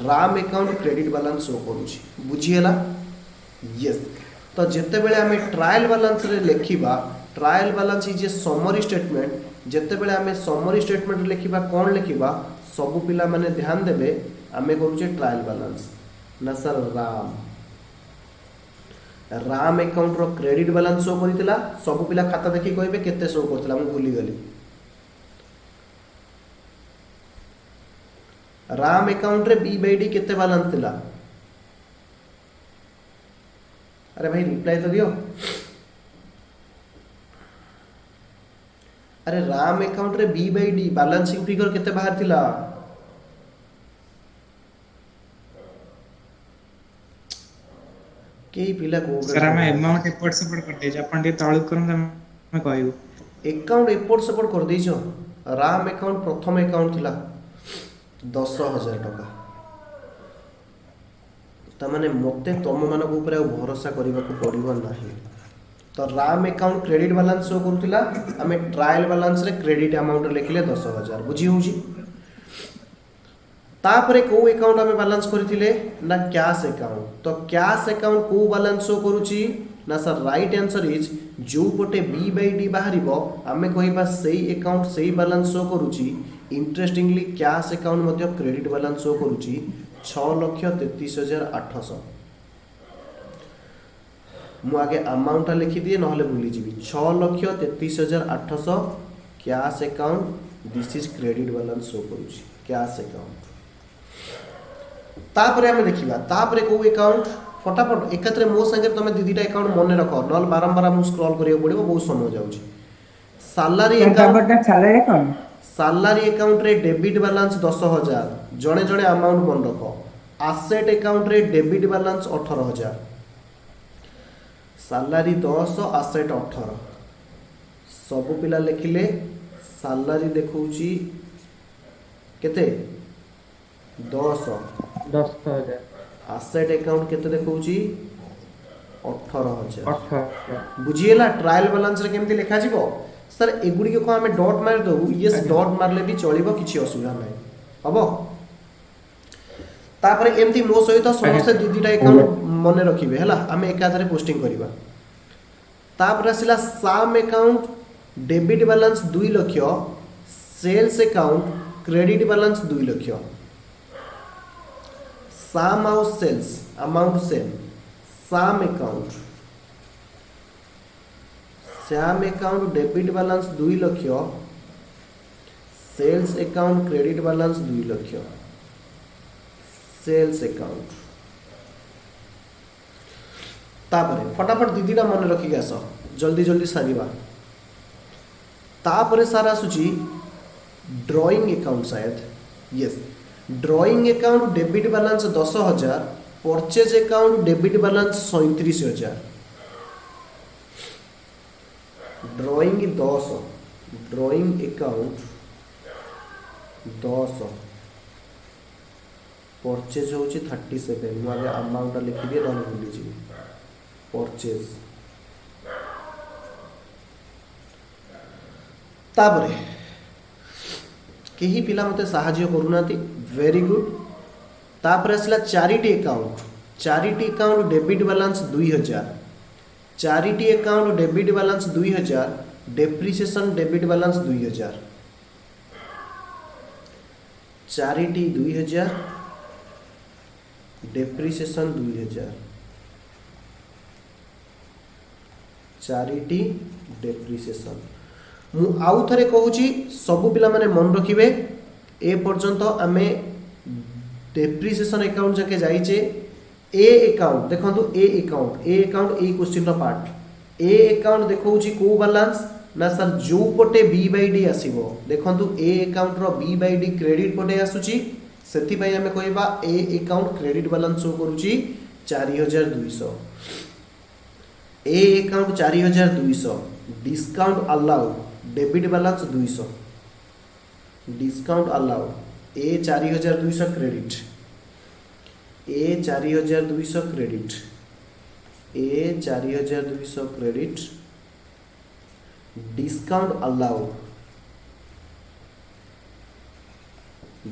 Speaker 1: Ram account credit balance show करूची बुझियला यस तो जेते बेले आमे ट्रायल बैलेंस रे लेखिबा trial balance is a summary statement जेते बेले आमे समरी स्टेटमेंट लेखिबा कोन लेखिबा सब पिला माने ध्यान देबे आमे करूचे ट्रायल बैलेंस ना सर राम अकाउंट रो क्रेडिट बैलेंस शो करथिला सब पिला खाता देखि कहबे केते शो करथिला हम भूली गली राम अकाउंट रे बी बाय डी केते बैलेंस थिला अरे भाई रिप्लाई तो दियो अरे राम अकाउंट रे B by D balancing figure केते बाहर थिला केई पिला को
Speaker 4: सर हम अमाउंट एपोर्ट सपोर्ट कर दे अपन दे ताळु करम मैं कहू
Speaker 1: अकाउंट एपोर्ट सपोर्ट कर देइछो राम अकाउंट प्रथम अकाउंट थिला 10,000 टका तमाने मते तम मानक ऊपर भरोसा करबा को पड़िबो नाही तो Ram account credit balance show करथिला हमें ट्रायल बैलेंस रे क्रेडिट अमाउंट लिखले 10,000 बुझी होउची तापरे को अकाउंट हमें बैलेंस करथिले ना कैश अकाउंट तो कैश अकाउंट को बैलेंस शो करूची ना सर राइट आंसर इज जो पटे बी बाय डी बाहरिबो हमें कहिबा सही अकाउंट सही बैलेंस शो करूची इंटरेस्टिंगली कैश अकाउंट मध्य क्रेडिट बैलेंस शो करुच्ची 6,33,800 मु आगे अमाउंट लिखी दिए ना भूली जी 6,33,800 cash account this is credit balance show cash कैश अकाउंट तापरे हमें देखिबा तापरे को अकाउंट फटाफट एकत्रे मो संगे तुम दीदीटा अकाउंट मन रख न बारंबार हम स्क्रॉल करियो पड़िबो बहुत समय जाउची सैलरी अकाउंट सैलरी अकाउंट रे डेबिट बैलेंस 10,000 जणे जणे अमाउंट मन रख एसेट अकाउंट रे डेबिट बैलेंस 18,000 सैलरी 10 एसेट 18 सब पिला लिखिले सैलरी देखौची केते 10,000 एसेट अकाउंट केते देखौची 18,000 बुझिएला ट्रायल बैलेंस रे केमती लिखा जीवो सर एगुडी को हमें डॉट मार दो यस डॉट मारले भी चलिबो किछि असुविधा नै हबो तापर एमती मो सहित समस्त दीदीटा अकाउंट मने रखिबे हला हमें एकाधरे पोस्टिंग करिबा तापर आसिला Shyam account debit balance 2 lakh sales account credit balance 2 lakh Shyam आउ sales amount same Shyam account Shyam account debit balance 2 lakh sales account credit balance 2 lakh sales account तापरे फटाफट दीदीटा मन रखी आस जल्दी जल्दी सारिबा तापरे सारा आसुची ड्राइंग अकाउंट शायद yes drawing account debit balance 10,000 purchase account debit balance 37,000 drawing 10 drawing account 10 purchase होची 37 मु आगे अमाउंट लिखि दिए डन भूली जी परचेज तापरे केही पिला मते सहाय्य करूनाती वेरी गुड तापरे असला charity account debit balance 2,000 charity account debit balance 2,000 depreciation debit balance 2,000 charity 2,000 depreciation 2,000 charity depreciation मु आउ थरे कहूची सब पिला माने मन रखिबे ए पर्यंत आमे डेप्रिसिएशन अकाउंट जाके जाइचे ए अकाउंट देखंतु ए अकाउंट ए क्वेश्चन रो पार्ट ए अकाउंट देखौची को बैलेंस ना सर जो पटे बी बाय डी आसीबो देखंतु ए अकाउंट रो बी बाय डी क्रेडिट पटे आसुची सेति पई हमें कहबा ए अकाउंट क्रेडिट बैलेंस शो करूची 4,200 ए account 4,200 discount allow debit balance 200 discount allow ए 4,200 क्रेडिट ए 4,200 क्रेडिट ए 4,200 क्रेडिट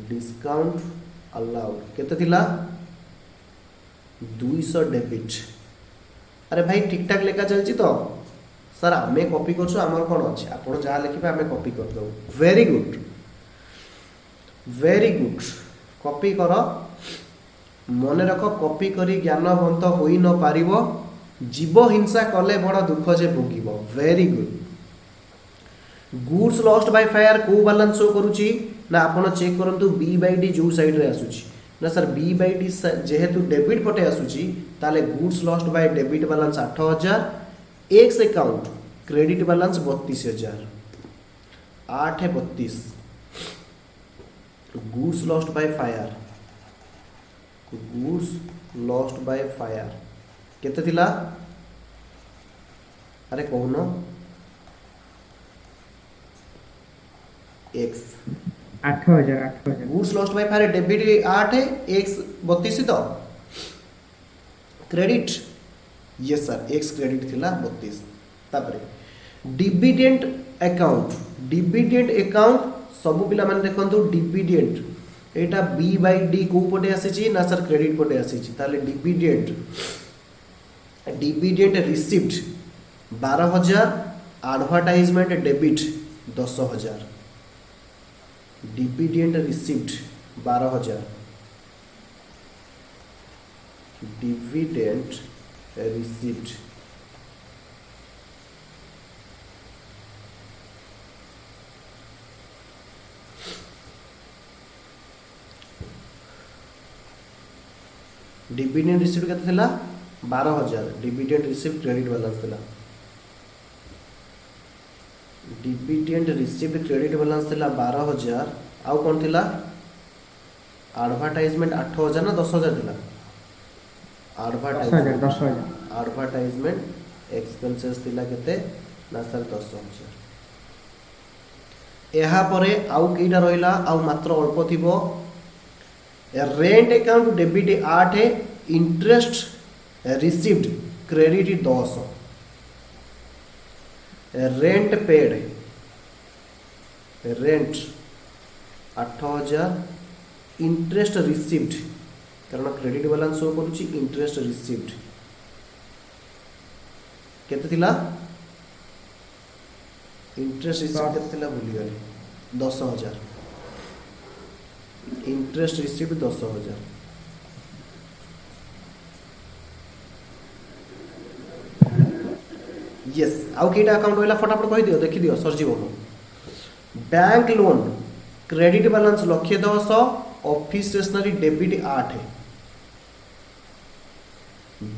Speaker 1: डिस्काउंट अलाउ केते थिला 200 डेबिट अरे भाई ठीक ठाक लेखा चलची तो सर आमे कॉपी करछु हमर कोन अछि आपण जा लिखिबे आमे कॉपी कर दो वेरी गुड कॉपी करो मन रख कॉपी करी ज्ञानवंत होई न पारिबो जीव हिंसा कले बड़ दुख जे भोगिबो very goods lost by fire को बैलेंस शो करूची ना आपण चेक करंतु बी बाय डी जो साइड रे आसुची ना सर बी बाय डी जेहेतु डेबिट पटे आसुची ताले goods lost by debit balance 8,000 X account credit balance 32,000 832 goods lost by fire goods lost by fire केते थिला अरे कहून X
Speaker 2: 8,000
Speaker 1: goods lost by fire debit 8 X 32 तो credit yes sir x credit थिला 32 तापरे डिविडेंड अकाउंट सब पिला माने देखंतु dividend Etah B by D को पटे आसीची ना सर क्रेडिट पटे आसीची ताले dividend received 12,000 advertisement debit 10,000 dividend receipt 12,000, dividend receipt dividend receipt केते थिला 12,000, डिविडेंड रिसिप्ट क्रेडिट बैलेंस थिला, डिविडेंड रिसिप्ट क्रेडिट बैलेंस थिला 12,000, आउ कोन थिला एडवर्टाइजमेंट 8,000 ना 10,000 थिला,
Speaker 2: 10,000 10,000
Speaker 1: एडवर्टाइजमेंट एक्सपेंसेस थिला केते ना सर 10,000। एहा परे आउ केइटा रहिला, आउ मात्र अल्प थिबो, rent account debit 8, interest received credit 10, rent paid rent 8,000, interest received कारण क्रेडिट बैलेंस शो करूची इंटरेस्ट रिसीव्ड केते थिला, इंटरेस्ट रिसीव्ड केते थिला भूली गली 10,000, इंटरेस्ट रिसीव्ड 10,000। यस आउ केटा अकाउंट होइला फटाफट कहि दियो, देखि दियो सर जीवो। Bank loan credit balance 1,10,000, office stationery debit 8,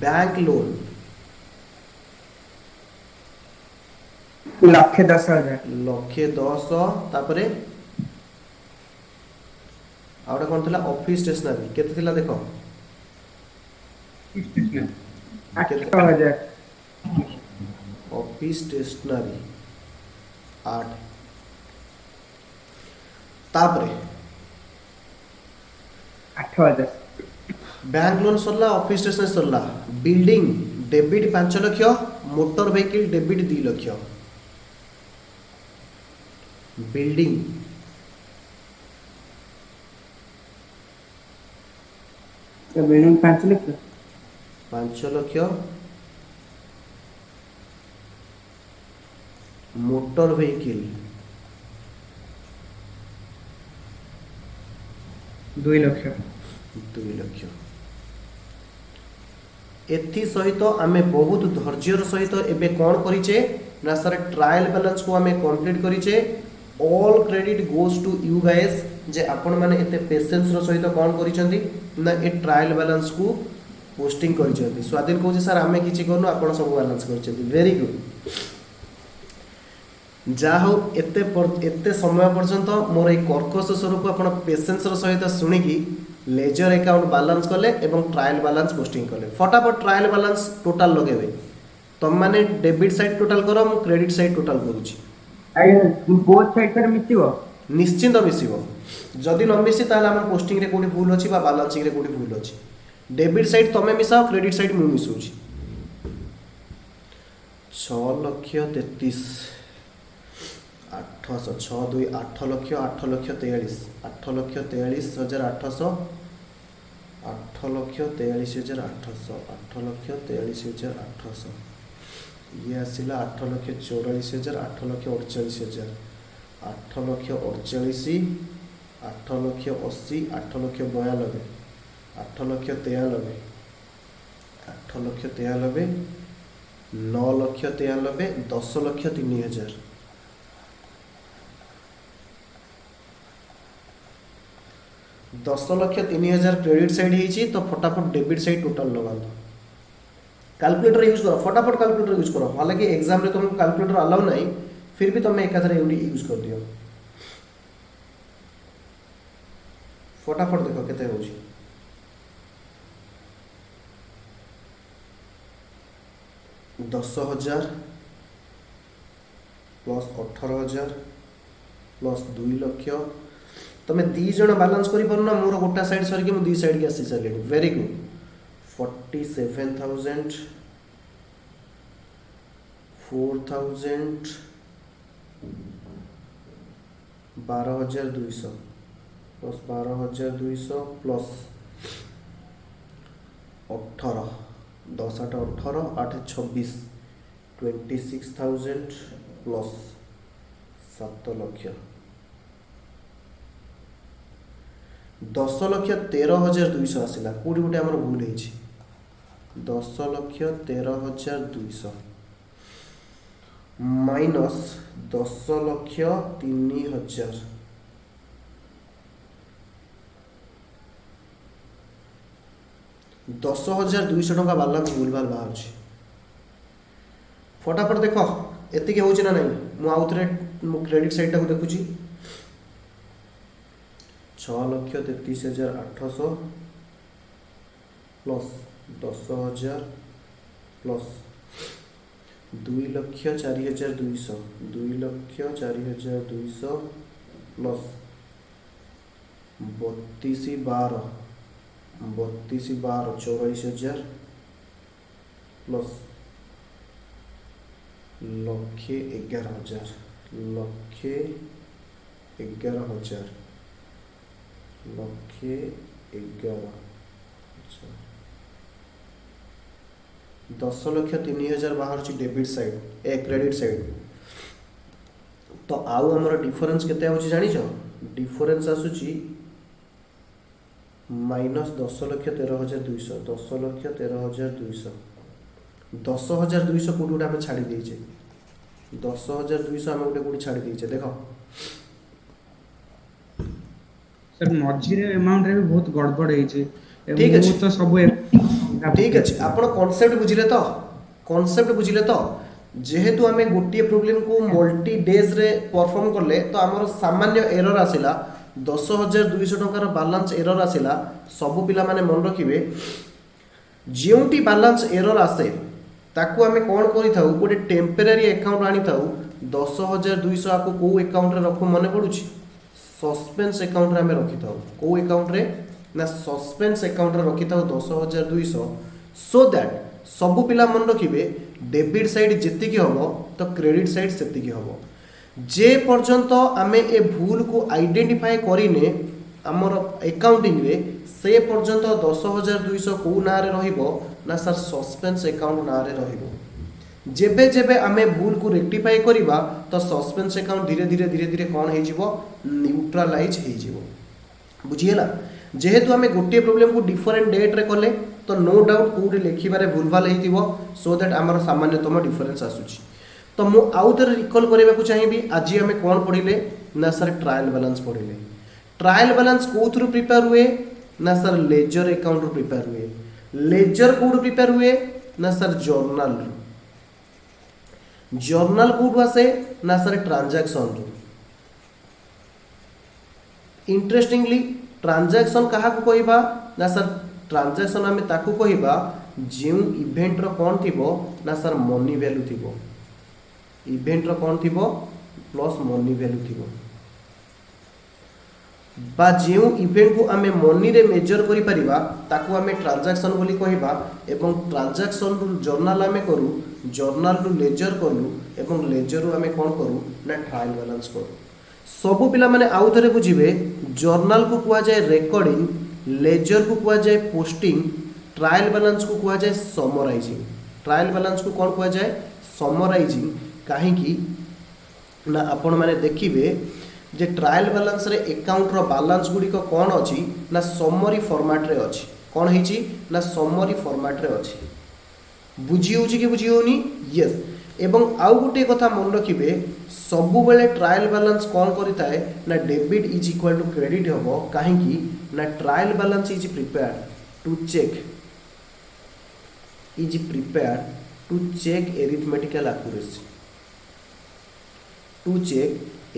Speaker 1: bank loan
Speaker 2: 1,10,000
Speaker 1: 1,10,000, तापरे आउटा कोन थिला ऑफिस स्टेशनरी केते थिला देखो
Speaker 2: 8,000
Speaker 1: ऑफिस स्टेशनरी 8, तापरे
Speaker 2: 8,000
Speaker 1: बैंक लोन सरला, ऑफिस स्टेशनरी सरला, building debit 5 lakh, motor vehicle debit 2 lakh, building
Speaker 2: तो building 5 lakh
Speaker 1: 5 lakh, motor vehicle
Speaker 2: 2 lakh
Speaker 1: 2 lakh. एथि सहित आमे बहुत धैर्यर सहित एबे कोन करिचे ना सर ट्रायल बैलेंस को आमे कंप्लीट करिचे। All credit goes to you guys जे आपण माने एते पेशेंस रो सहित कोन करिसेंती ना ए ट्रायल बैलेंस को पोस्टिंग करिसेंती। स्वाधीन कहूची सर आमे किछि करनु आपण सब बैलेंस करिसेंती, वेरी गुड। जा हो एते समय पर्यंत मोर ए कर्कश स्वरूप आपण पेशेंस रो सहित सुनिकी लेजर अकाउंट बैलेंस कले एवं ट्रायल बैलेंस पोस्टिंग कले। फटाफट ट्रायल बैलेंस टोटल लगेबे। तुम माने डेबिट साइड टोटल करो, मु क्रेडिट साइड टोटल करूची।
Speaker 2: आइ बोथ साइड पर मिसिबो
Speaker 1: निश्चिंत मिसिबो। जदि न मिसी ताले हमर पोस्टिंग रे कोडी भूल अछि बा बैलेंसिंग रे कोडी भूल अछि। डेबिट साइड तमे मिसाओ, क्रेडिट साइड मु मिसुची। 6,33,800 6 2 8 लक्ष 8,43,000 8,43,800 8,43,800 8,43,800 ये आसिला 8,44,000 8,48,000 8,48,000 8,80,000 8,92,000 8,93,000 8,93,000 9,93,000 10,03,000 10,03,000 क्रेडिट साइड ही तो फटाफट डेबिट साइड टोटल लगा। कैलकुलेटर यूज करो, फटाफट कैलकुलेटर यूज करो। हालांकि एग्जाम रे तुमको कैलकुलेटर अलाउ नहीं, फिर भी तुम एक यूज कर दियो। फटाफट देखो केते होची। दस 10,000 प्लस 18,000 प्लस 2 लाख। तुम दी जन बैलेंस कर पार ना, मोर गोटा साइड सर मु दी साइड के आसी सारे। Very good. 47,000 4,000 12,200 plus 12,200 plus 18 10 8 18 8 26 26,000 plus 7 lakh 10,13,200 आसला कौटी गोटे आम भूल हो 10,13,200 माइनस 10,03,000 10,200 टंका बाला भूल भाल बाहर फटाफट देख एतिक हो ना नहीं मुझे मो क्रेडिट साइड टाक देखुची 6,33,800 प्लस 10,000 प्लस 2,04,200 2,04,200 प्लस 32,12 44,000 प्लस 1,11,000 1,11,000 10,03,000 बाहर debit side a credit side तो आउ हमर डिफरेंस केते होची जानि छ डिफरेंस आसुची माइनस 10,13,200 10,13,200 10,200 कोटी गोटे आम छाड़ी देचे 10,200 आम गोटे कोटी छाड़ी देचे देख
Speaker 4: सर मझिरे अमाउंट रे भी बहुत गड़बड़ है जे
Speaker 1: ठीक अछि।
Speaker 4: तो सब
Speaker 1: ठीक अच्छे आप कॉन्सेप्ट बुझिले तो जेहेतु आम गोटे प्रोब्लेम को मल्टी डेज रे परफॉर्म करले तो आमर सामान्य एरर आसिला 10,200 टंकार बालांस एरर आसिला सबु पिला माने मन रखिबे जेउटी बालांस एरर आसे ताकू आमे कोन करि थाउ गोटे टेम्पररी अकाउंट आनी थाउ 10,200 आको को अकाउंट रे रखो मने पडुची सस्पेंस अकाउंट रे आमे रखि थाउ को अकाउंट रे ना सस्पेंस अकाउंट रे रखि थाउ 10,200 सो दैट सबु पिला मन रखिबे डेबिट साइड जेति की हबो तो क्रेडिट साइड सेति की हबो जे पर्यंत आमे ए भूल को आइडेंटिफाई करिने हमर अकाउंटिंग रे से पर्यंत 10,200 को ना रे रहिबो ना सर सस्पेंस अकाउंट ना रे रहिबो जेबे जेबे आमे भूल को रेक्टिफाई करिबा तो सस्पेंस अकाउंट धीरे धीरे धीरे धीरे कोन हे जिवो न्यूट्रलाइज हे जिवो बुझियला जेहेतु आमे गोटे प्रॉब्लम को डिफरेंट डेट रे कले तो नो डाउट कोडे लेखिबारे भूलभाल हेतिबो सो दैट हमर सामान्यतम डिफरेंस आसुची तो मु आउ थरे रिकॉल करबा को चाहिबी आज आमे कोन पढिले ना सर ट्रायल बैलेंस पढिले ट्रायल बैलेंस कोथरु प्रिपेयर हुए ना सर लेजर अकाउंट रु प्रिपेयर हुए लेजर कोड प्रिपेयर हुए ना सर जर्नल कोड वासे ना सर ट्रांजैक्शन रु इंटरेस्टिंगली ट्रांजैक्शन कहा को कहिबा ना सर ट्रांजैक्शन आमे ताकू कहिबा जेउ इवेंट रो कोन थिबो ना सर मनी वैल्यू थिबो इवेंट रो कोन थिबो प्लस मनी वैल्यू थिबो बा जेउ इवेंट को आमे मनी रे मेजर करि परिबा ताकू आमे ट्रांजैक्शन बोली कहिबा एवं ट्रांजैक्शन रु जर्नल आमे करू जर्नल रु लेजर करू एवं लेजर रु आमे कोन करू ना ट्रायल बैलेंस करू सबु पिला माने आउ थरे बुझिबे जर्नल को कुआ जाय रिकॉर्डिंग लेजर को कुआ जाय पोस्टिंग ट्रायल बैलेंस को कुआ जाय समराइजिंग ट्रायल बैलेंस को कोन कुआ जाय समराइजिंग काहे कि ना आपण माने देखिबे जे ट्रायल बैलेंस रे अकाउंट रो बैलेंस गुडी को कोन अछि ना समरी फॉर्मेट रे अछि कोन हेछि ना समरी फॉर्मेट रे अछि बुझी होछि कि बुझी होनी यस एवं आउ गोटे कथा मन रखिबे सबु बेले ट्रायल बैलेंस कोन करिताए ना debit is equal to credit हबो काहे कि ना trial balance is prepared to check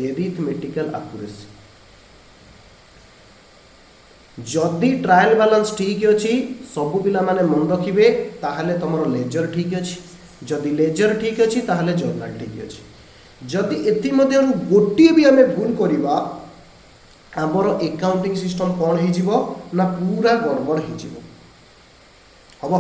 Speaker 1: arithmetical accuracy जदि ट्रायल बैलेंस ठीक अछि सबु पिला माने मन रखिबे ताहले तमरो लेजर ठीक अछि जदि लेजर ठीक अछि ताहले जर्नल ठीक अछि जदि एति मध्य गोटे भी आमे भूल करिबा हमर अकाउंटिंग सिस्टम कोन हे जिवो ना पूरा गड़बड़ हे जिवो हबो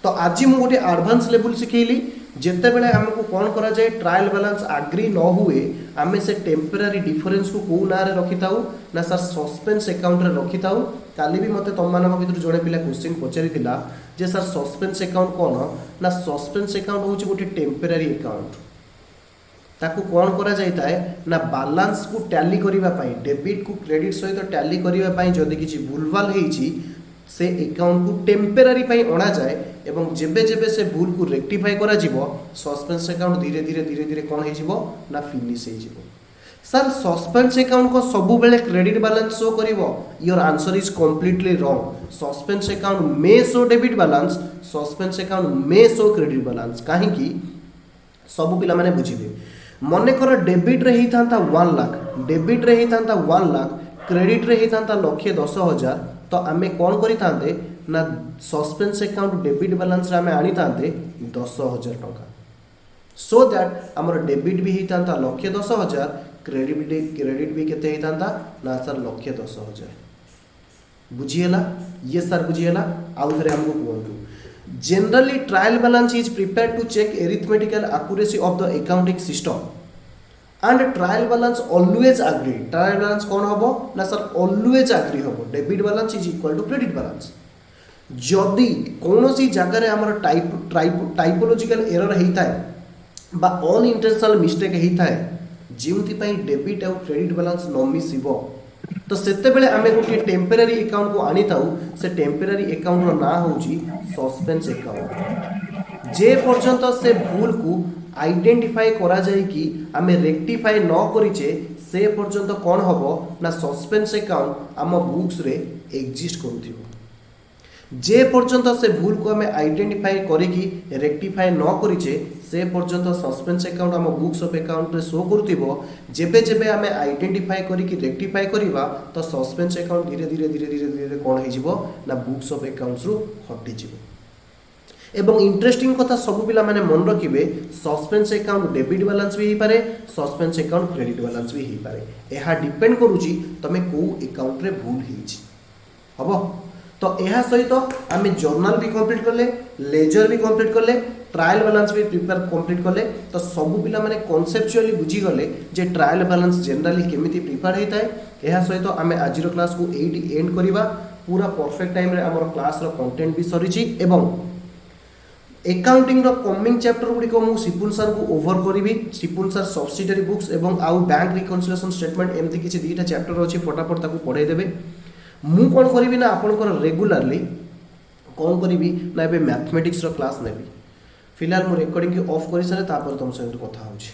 Speaker 1: तो आज मु गोटे एडवांस लेवल सिखेली जेते बेले हमको कोन करा जाय ट्रायल बैलेंस एग्री न हुए आमे से टेम्पररी डिफरेंस को को ना रे रखि ताऊ ना सर सस्पेंस अकाउंट रे रखि ताऊ काली भी मते तम मानक भितर जोड़े पिला क्वेश्चन पचारि थिला जे सर सस्पेंस अकाउंट कोन ना सस्पेंस अकाउंट होची गोटे टेम्पररी अकाउंट ताकू कौन करा जाता है ना बालांस को टैली करिबा पाई डेबिट को क्रेडिट सहित टैली करिबा पाई जदि किछि भूलभाल हेछि से अकाउंट को टेम्पररी पाई अणा जाए एवं जेबे जेबे से भूल को रेक्टिफाई करा जिवो सस्पेंस अकाउंट धीरे धीरे कौन हे जिवो ना फिनिश हे जिवो। सर सस्पेंस अकाउंट को सब बेले क्रेडिट बैलेंस शो करिवो your answer is completely wrong. Suspense account मे show debit balance suspense account मे शो क्रेडिट बैलेंस कहीं कि सब पिला माने बुझिबे मने कर डेबिट रे ही थांता 1 लाख डेबिट रे ही थांता 1 लाख क्रेडिट रे ही थांता 1,10,000 तो आमे कौन करि थांते ना सस्पेंस अकाउंट डेबिट बैलेंस रे आमे आनी थांते 10,000 टंका सो दैट हमर डेबिट भी ही थांता 1,10,000 क्रेडिट भी केते ही थांता ना सर 1,10,000 बुझिएला ये सर बुझिएला आउ थरे हमको कहू Generally, trial balance is prepared to check arithmetical accuracy of the accounting system. And trial balance always agree. Trial balance कौन होबो ना सर always agree होबो. Debit balance is equal to credit balance. जदि कौनसी जगह रे हमर टाइपोलॉजिकल एरर हेता है बा अनइंटेंशनल मिस्टेक हेता है जेउति पई डेबिट और क्रेडिट बैलेंस न मिसिबो तो सेते बेले आमे गोटे टेम्पररी अकाउंट को आनी थाउ से टेम्पररी अकाउंट रो ना होउची सस्पेंस अकाउंट जे पर्यंत से भूल को आइडेंटिफाई करा जाय कि आमे रेक्टिफाई न करिचे से पर्यंत कोन हबो ना सस्पेंस अकाउंट आम बुक्स रे एग्जिस्ट करूथिबो जे पर्यंत से भूल को आमे आइडेंटिफाई करिकि रेक्टिफाई न करिचे से पर्यंत सस्पेंस अकाउंट आम बुक्स ऑफ अकाउंट रे शो करथिबो जेबे जेबे आमे आइडेंटिफाई करिकि रेक्टिफाई करिबा तो सस्पेंस अकाउंट धीरे धीरे कोन हे जिवो ना बुक्स ऑफ अकाउंट्स रु हटि जिवो। एवं इंटरेस्टिंग कथा सब पिला माने मन रखिबे सस्पेंस अकाउंट डेबिट बैलेंस भी हे पारे सस्पेंस अकाउंट क्रेडिट बैलेंस भी हे पारे एहा डिपेंड करूची तमे को अकाउंट रे भूल हेछि हबो। तो यह सहित आम जर्नल भी कंप्लीट कले लेजर भी कंप्लीट कले ट्रायल बैलेंस भी प्रिपेयर कंप्लीट कले तो सब पिला माने कॉन्सेप्चुअली बुझी गले जे ट्रायल बैलेंस जनरली केमिति प्रिपेयर होता है। यह सहित आम आज क्लास को एटी एंड करवा पूरा परफेक्ट टाइम रे हमर क्लास रो कंटेंट भी सरीची एवं अकाउंटिंग रो कमिंग चैप्टर गुडी को मु सिपुन सर को ओवर करिवि सिपुन सर सब्सिडियरी बुक्स एवं आउ बैंक रिकन्सिलिएशन स्टेटमेंट एमती किछि दीटा चैप्टर अछि फटाफट ताको पढाई देबे। मु कौन करी ना आपंकर रेगुलारली कौन करी ना ए मैथमेटिक्स क्लास नेबी फिलहाल मु रिकॉर्डिंग ऑफ कर सारे तुम सहित कथा होछि।